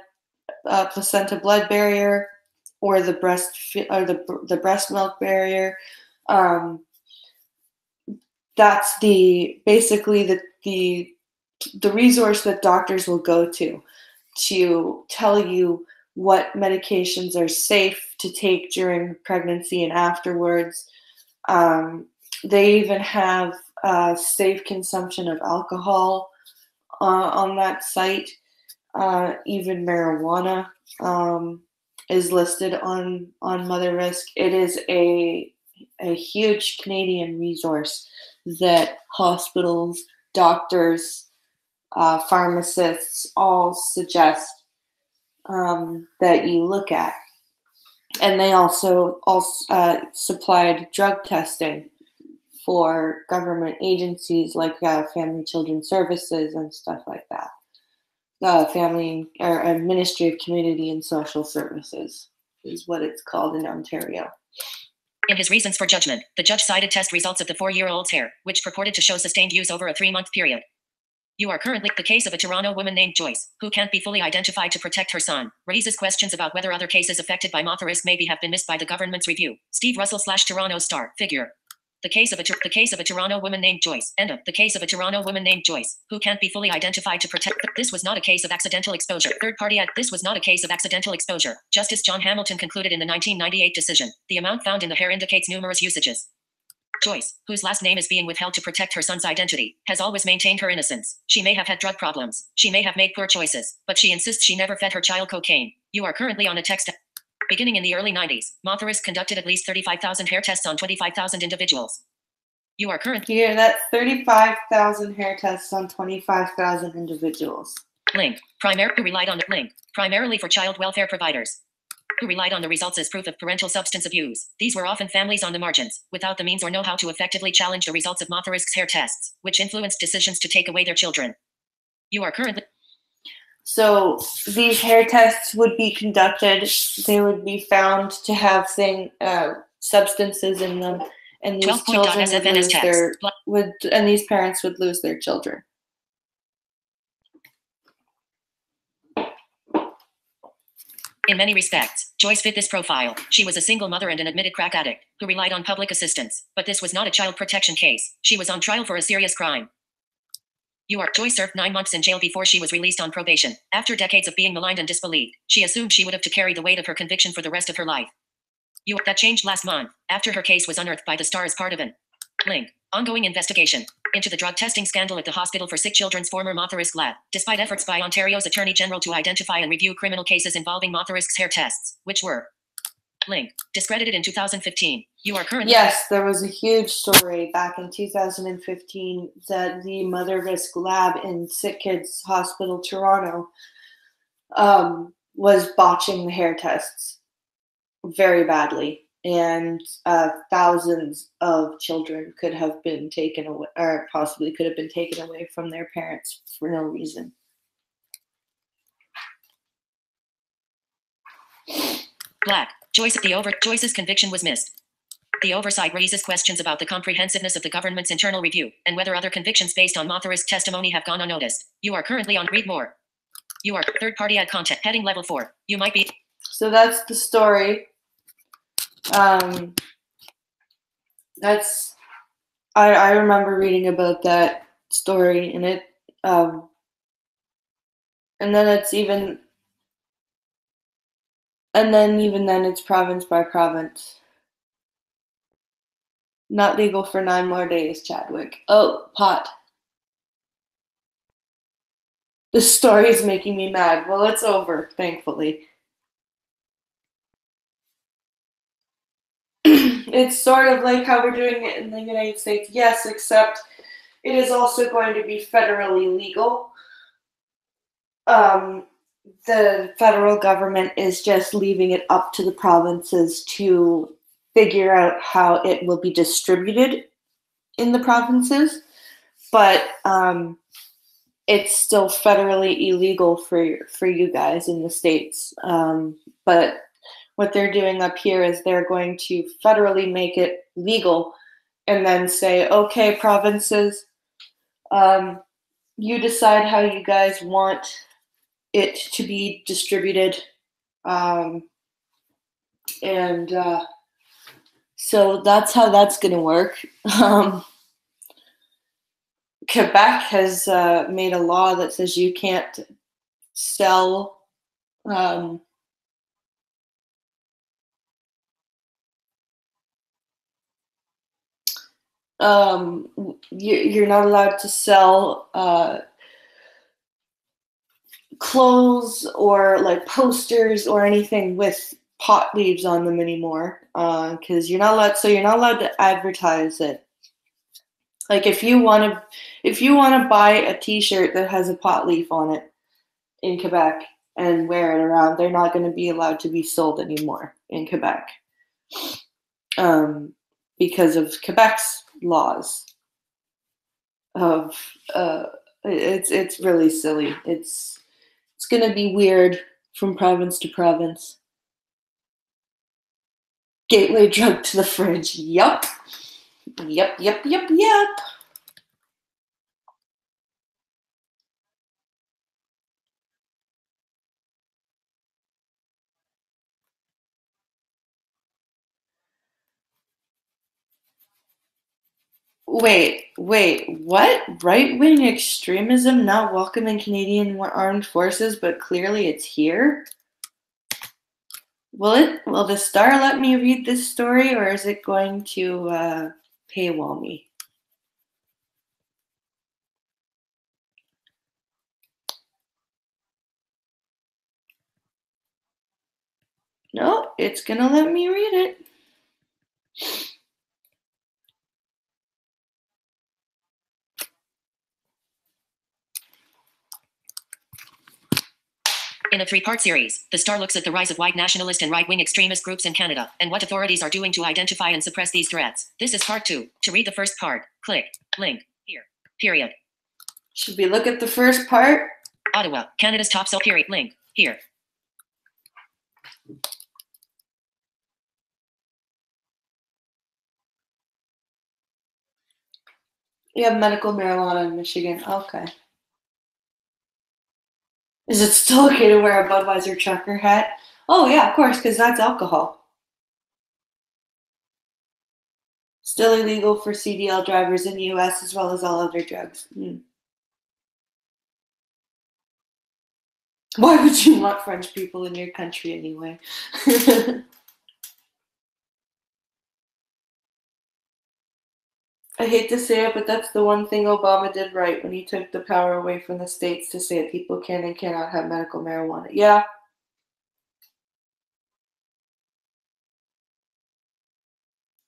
placenta blood barrier or the breast milk barrier. That's basically the resource that doctors will go to tell you what medications are safe to take during pregnancy and afterwards. They even have safe consumption of alcohol on that site. Even marijuana is listed on Mother Risk. It is a huge Canadian resource that hospitals, doctors, pharmacists all suggest that you look at. And they also supplied drug testing for government agencies like Family Children Services and stuff like that. Ministry of Community and Social Services is what it's called in Ontario. In his reasons for judgment, the judge cited test results of the 4-year-old's hair, which purported to show sustained use over a 3-month period. You are currently the case of a Toronto woman named Joyce, who can't be fully identified to protect her son, raises questions about whether other cases affected by Mother Risk maybe have been missed by the government's review. Steve Russell / Toronto Star figure. The case of a Toronto woman named Joyce. The case of a Toronto woman named Joyce, who can't be fully identified to protect. This was not a case of accidental exposure. This was not a case of accidental exposure. Justice John Hamilton concluded in the 1998 decision. The amount found in the hair indicates numerous usages. Joyce, whose last name is being withheld to protect her son's identity, has always maintained her innocence. She may have had drug problems. She may have made poor choices, but she insists she never fed her child cocaine. You are currently on a text. Beginning in the early 90s, Mother Risk conducted at least 35,000 hair tests on 25,000 individuals. You are currently here. That's 35,000 hair tests on 25,000 individuals. Primarily for child welfare providers who relied on the results as proof of parental substance abuse. These were often families on the margins, without the means or know-how to effectively challenge the results of Mother Risk's hair tests, which influenced decisions to take away their children. You are currently. So these hair tests would be conducted. They would be found to have substances in them, and these children and these parents would lose their children. In many respects, Joyce fit this profile. She was a single mother and an admitted crack addict who relied on public assistance. But this was not a child protection case. She was on trial for a serious crime. Joyce served 9 months in jail before she was released on probation. After decades of being maligned and disbelieved, she assumed she would have to carry the weight of her conviction for the rest of her life. That changed last month, after her case was unearthed by the Star as part of an ongoing investigation into the drug testing scandal at the Hospital for Sick Children's former Mother Risk lab, despite efforts by Ontario's Attorney General to identify and review criminal cases involving Mother Risk's hair tests, which were discredited in 2015. You are currently. Yes, there was a huge story back in 2015 that the Mother Risk lab in Sick Kids Hospital, Toronto, was botching the hair tests very badly, and thousands of children could have been taken away, or possibly could have been taken away from their parents for no reason. Joyce's conviction was missed. The oversight raises questions about the comprehensiveness of the government's internal review and whether other convictions based on Mother Risk testimony have gone unnoticed. You are currently on read more. You are third-party ad content heading level 4. You might be. So that's the story. That's I remember reading about that story, and it and then even then it's province by province. Not legal for 9 more days, Chadwick. Oh, pot. This story is making me mad. Well, it's over, thankfully. It's sort of like how we're doing it in the United States. Yes, except it is also going to be federally legal. The federal government is just leaving it up to the provinces to figure out how it will be distributed in the provinces, but it's still federally illegal for you guys in the States. But what they're doing up here is they're going to federally make it legal and then say, okay, provinces, you decide how you guys want it to be distributed. So that's how that's going to work. Quebec has made a law that says you can't sell you're not allowed to sell clothes or like posters or anything with pot leaves on them anymore, because you're not allowed to advertise it. Like if you want to buy a T-shirt that has a pot leaf on it in Quebec and wear it around, they're not going to be allowed to be sold anymore in Quebec, because of Quebec's laws. It's really silly. It's going to be weird from province to province. Gateway drug to the fridge. Yup. Yep. Wait, what? Right-wing extremism not welcome in Canadian armed forces, but clearly it's here? Will the Star let me read this story, or is it going to paywall me? No, it's gonna let me read it. In a 3-part series, The Star looks at the rise of white nationalist and right-wing extremist groups in Canada, and what authorities are doing to identify and suppress these threats. This is part 2. To read the first part, click link here. Period. Should we look at the first part? Ottawa, Canada's top period. Link here. We have medical marijuana in Michigan. Okay. Is it still okay to wear a Budweiser trucker hat? Oh yeah, of course, because that's alcohol. Still illegal for CDL drivers in the US as well as all other drugs. Why would you want French people in your country anyway? I hate to say it, but that's the one thing Obama did right when he took the power away from the states to say that people can and cannot have medical marijuana. Yeah.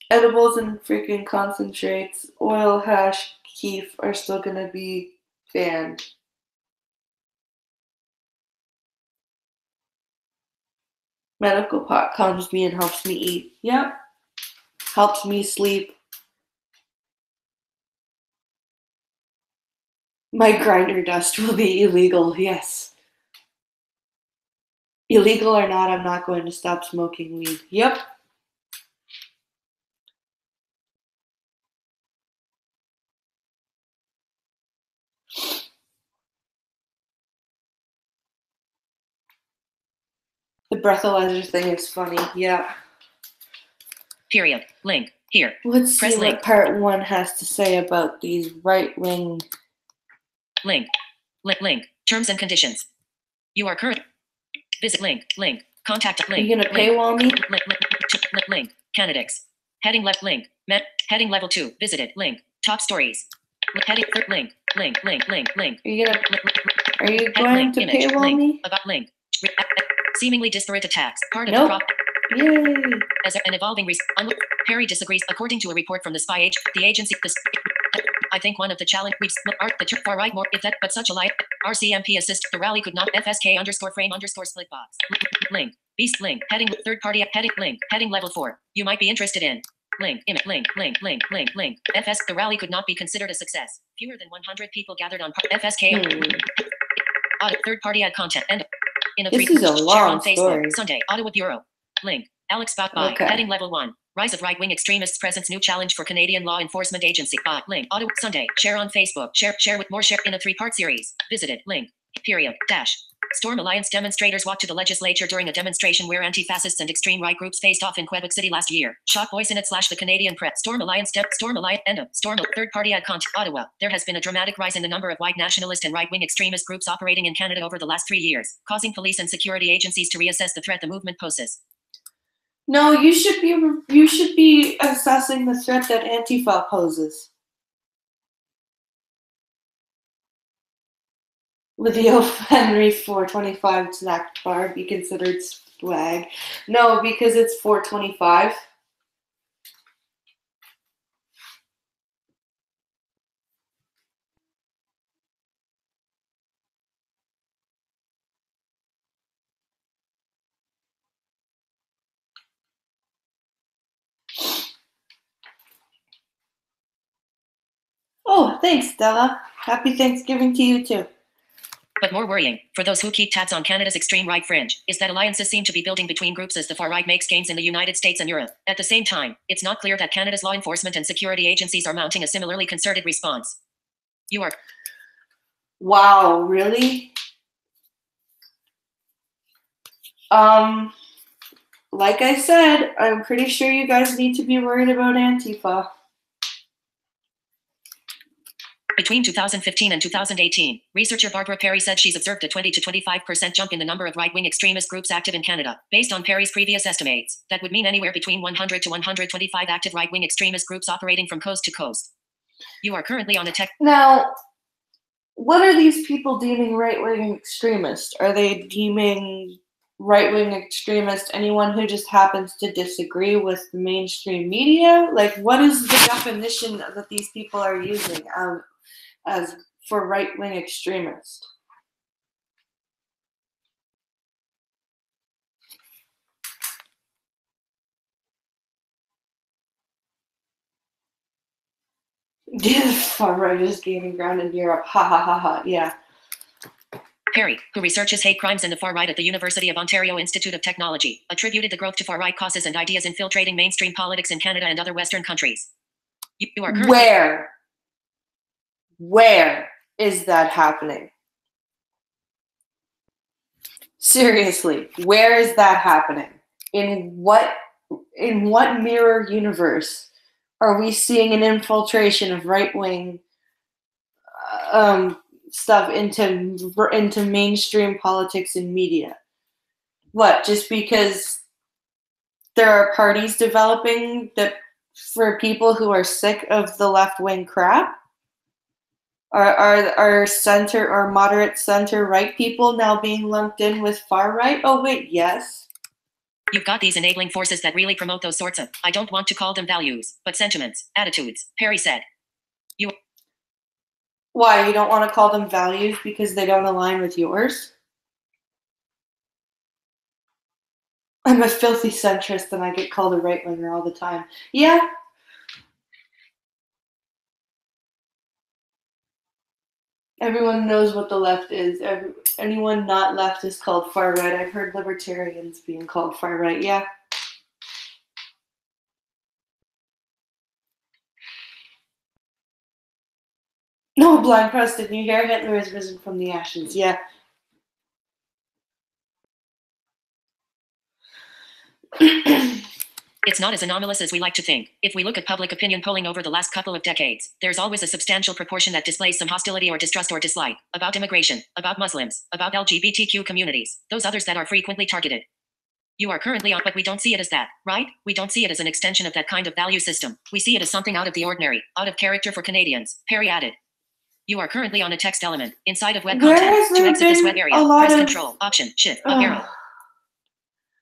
Edibles and freaking concentrates, oil, hash, keef are still gonna be banned. Medical pot calms me and helps me eat. Yep. Helps me sleep. My grinder dust will be illegal, yes. Illegal or not, I'm not going to stop smoking weed. Yep. The breathalyzer thing is funny, yeah. Period. Link. Here. Let's Press see link. what part 1 has to say about these right-wing. Link. Link. Terms and conditions. You are current. Visit link. Contact Are link. you gonna paywall me? Link. Candidates. Heading left link. Heading level 2. Visited. Link. Top stories. Heading link. Are you going to image, paywall link, me? about link. Seemingly disparate attacks. Part of Nope. the Yay! as an evolving Perry disagrees. According to a report from the spy age, the agency. I think one of the challenge we've the far right more if that but such a light RCMP assist the rally could not FSK_frame_split box link beast link heading third party heading link heading level 4. You might be interested in link image link FS the rally could not be considered a success. Fewer than 100 people gathered on FSK. Audit third party ad content and in a This free is a share long on Facebook story. Sunday Ottawa Bureau link Alex Bot by Okay. heading level 1. Rise of right-wing extremists presents new challenge for Canadian law enforcement agency. Link Ottawa Sunday. Share on Facebook. Share with more. Share in a 3-part series. Visited link. Period. Dash. Storm Alliance demonstrators walked to the legislature during a demonstration where anti-fascists and extreme right groups faced off in Quebec City last year. Shock voice in it / the Canadian press. Storm Alliance end of Storm third-party ad content. Ottawa. There has been a dramatic rise in the number of white nationalist and right-wing extremist groups operating in Canada over the last 3 years, causing police and security agencies to reassess the threat the movement poses. No, you should be assessing the threat that Antifa poses. Would the O. Henry 425 snack bar be considered swag? No, because it's 425. Oh, thanks, Stella. Happy Thanksgiving to you too. But more worrying, for those who keep tabs on Canada's extreme right fringe, is that alliances seem to be building between groups as the far right makes gains in the United States and Europe. At the same time, it's not clear that Canada's law enforcement and security agencies are mounting a similarly concerted response. You are. Wow, really? Like I said, I'm pretty sure you guys need to be worried about Antifa. Between 2015 and 2018, researcher Barbara Perry said she's observed a 20 to 25% jump in the number of right-wing extremist groups active in Canada. Based on Perry's previous estimates, that would mean anywhere between 100 to 125 active right-wing extremist groups operating from coast to coast. You are currently on a tech. Now, what are these people deeming right-wing extremist? Are they deeming right-wing extremist anyone who just happens to disagree with the mainstream media? Like, what is the definition that these people are using as for right-wing extremist? The far right is gaining ground in Europe. Ha ha ha ha. Yeah. Perry, who researches hate crimes in the far right at the University of Ontario Institute of Technology, attributed the growth to far right causes and ideas infiltrating mainstream politics in Canada and other Western countries. You are currently. Where is that happening? Seriously, where is that happening? In what mirror universe are we seeing an infiltration of right-wing stuff into mainstream politics and media? What, just because there are parties developing that for people who are sick of the left-wing crap? Are center or moderate center right people now being lumped in with far right? Oh wait, yes. You've got these enabling forces that really promote those sorts of, I don't want to call them values, but sentiments, attitudes, Perry said. Why, you don't want to call them values because they don't align with yours? I'm a filthy centrist and I get called a right-winger all the time. Yeah. Everyone knows what the left is. Anyone not left is called far right. I've heard libertarians being called far right. Yeah. No, Blind Preston, you hear? Hitler has risen from the ashes. Yeah. It's not as anomalous as we like to think. If we look at public opinion polling over the last couple of decades, there's always a substantial proportion that displays some hostility or distrust or dislike about immigration, about Muslims, about LGBTQ communities, those others that are frequently targeted. You are currently on, but we don't see it as that, right? We don't see it as an extension of that kind of value system. We see it as something out of the ordinary, out of character for Canadians, Perry added. You are currently on a text element inside of web Where content. has To there exit this been web area, a lot press of- Control, Option, Shift, up arrow.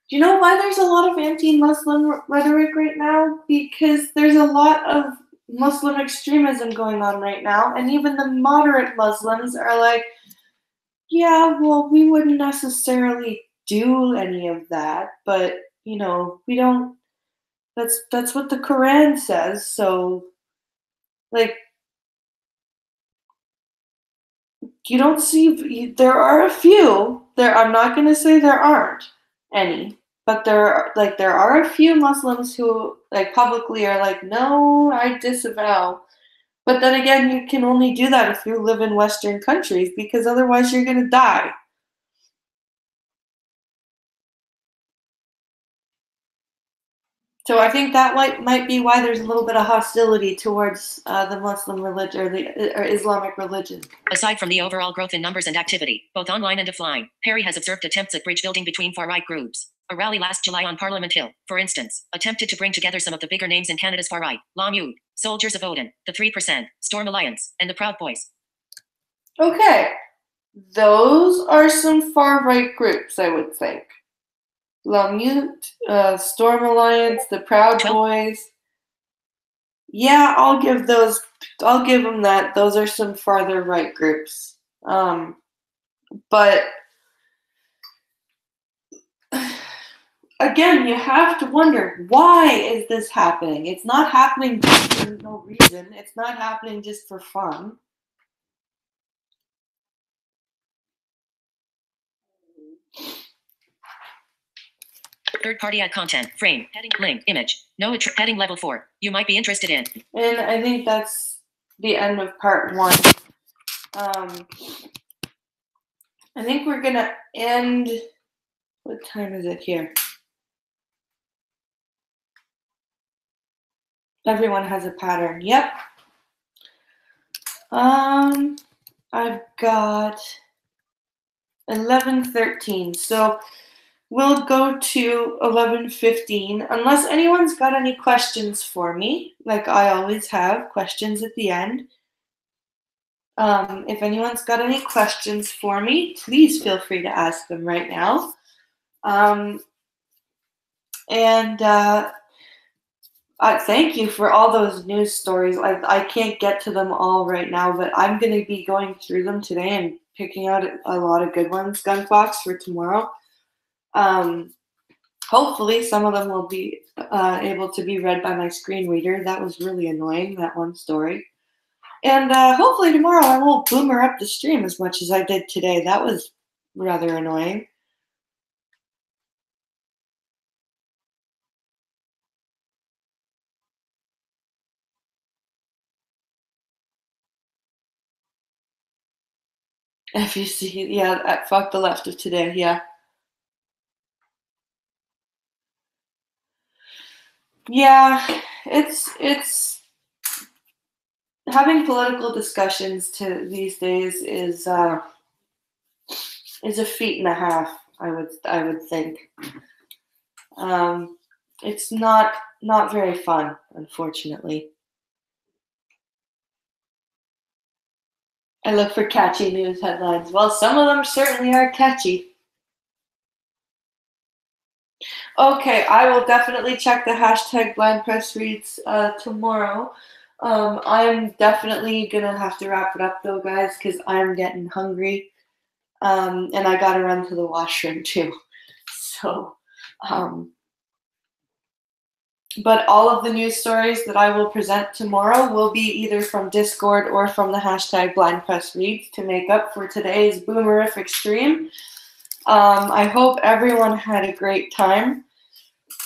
Do you know why there's a lot of anti-Muslim rhetoric right now? Because there's a lot of Muslim extremism going on right now, and even the moderate Muslims are like, yeah, well, we wouldn't necessarily do any of that, but, you know, we don't, that's what the Quran says, so, like, you don't see, there are a few, I'm not going to say there aren't any, but there are a few Muslims who, like, publicly are like, no, I disavow. But then again, you can only do that if you live in Western countries, because otherwise you're going to die. So I think that might be why there's a little bit of hostility towards the Muslim religion or Islamic religion. Aside from the overall growth in numbers and activity, both online and offline, Perry has observed attempts at bridge building between far-right groups. A rally last July on Parliament Hill, for instance, attempted to bring together some of the bigger names in Canada's far-right: La'Mude, Soldiers of Odin, the 3%, Storm Alliance, and the Proud Boys. Okay, those are some far-right groups, I would think. La'Mude, Storm Alliance, the Proud Boys. Yeah, I'll give them that. Those are some farther right groups. But again, you have to wonder, why is this happening? It's not happening just for no reason. It's not happening just for fun. Third-party ad content, frame, heading, link, image, no heading level 4. You might be interested in. And I think that's the end of part 1. I think we're gonna end. What time is it here? Everyone has a pattern. Yep. I've got 11:13. So we'll go to 11:15, unless anyone's got any questions for me, like I always have, questions at the end. If anyone's got any questions for me, please feel free to ask them right now. I thank you for all those news stories. I can't get to them all right now, but I'm going to be going through them today and picking out a lot of good ones, Gunfox, for tomorrow. Hopefully some of them will be able to be read by my screen reader. That was really annoying, that one story. And hopefully tomorrow I won't boomer up the stream as much as I did today. That was rather annoying. If you see, yeah, fuck the left of today, yeah. Yeah, it's having political discussions these days is a feat and a half, I would think. It's not very fun, unfortunately. I look for catchy news headlines. Well, some of them certainly are catchy. Okay, I will definitely check the hashtag Blind Press Reads tomorrow. I'm definitely gonna have to wrap it up though, guys, because I'm getting hungry. And I gotta run to the washroom too. So, but all of the news stories that I will present tomorrow will be either from Discord or from the hashtag Blind Press Reads to make up for today's boomerific stream. I hope everyone had a great time,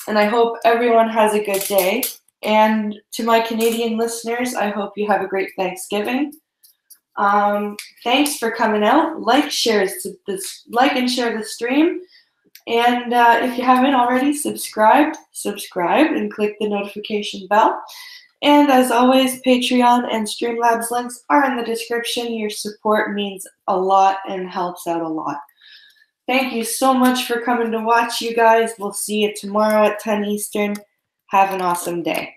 and I hope everyone has a good day. And to my Canadian listeners, I hope you have a great Thanksgiving. Thanks for coming out. Like and share the stream. And if you haven't already, subscribe and click the notification bell. And as always, Patreon and Streamlabs links are in the description. Your support means a lot and helps out a lot. Thank you so much for coming to watch, you guys. We'll see you tomorrow at 10 Eastern. Have an awesome day.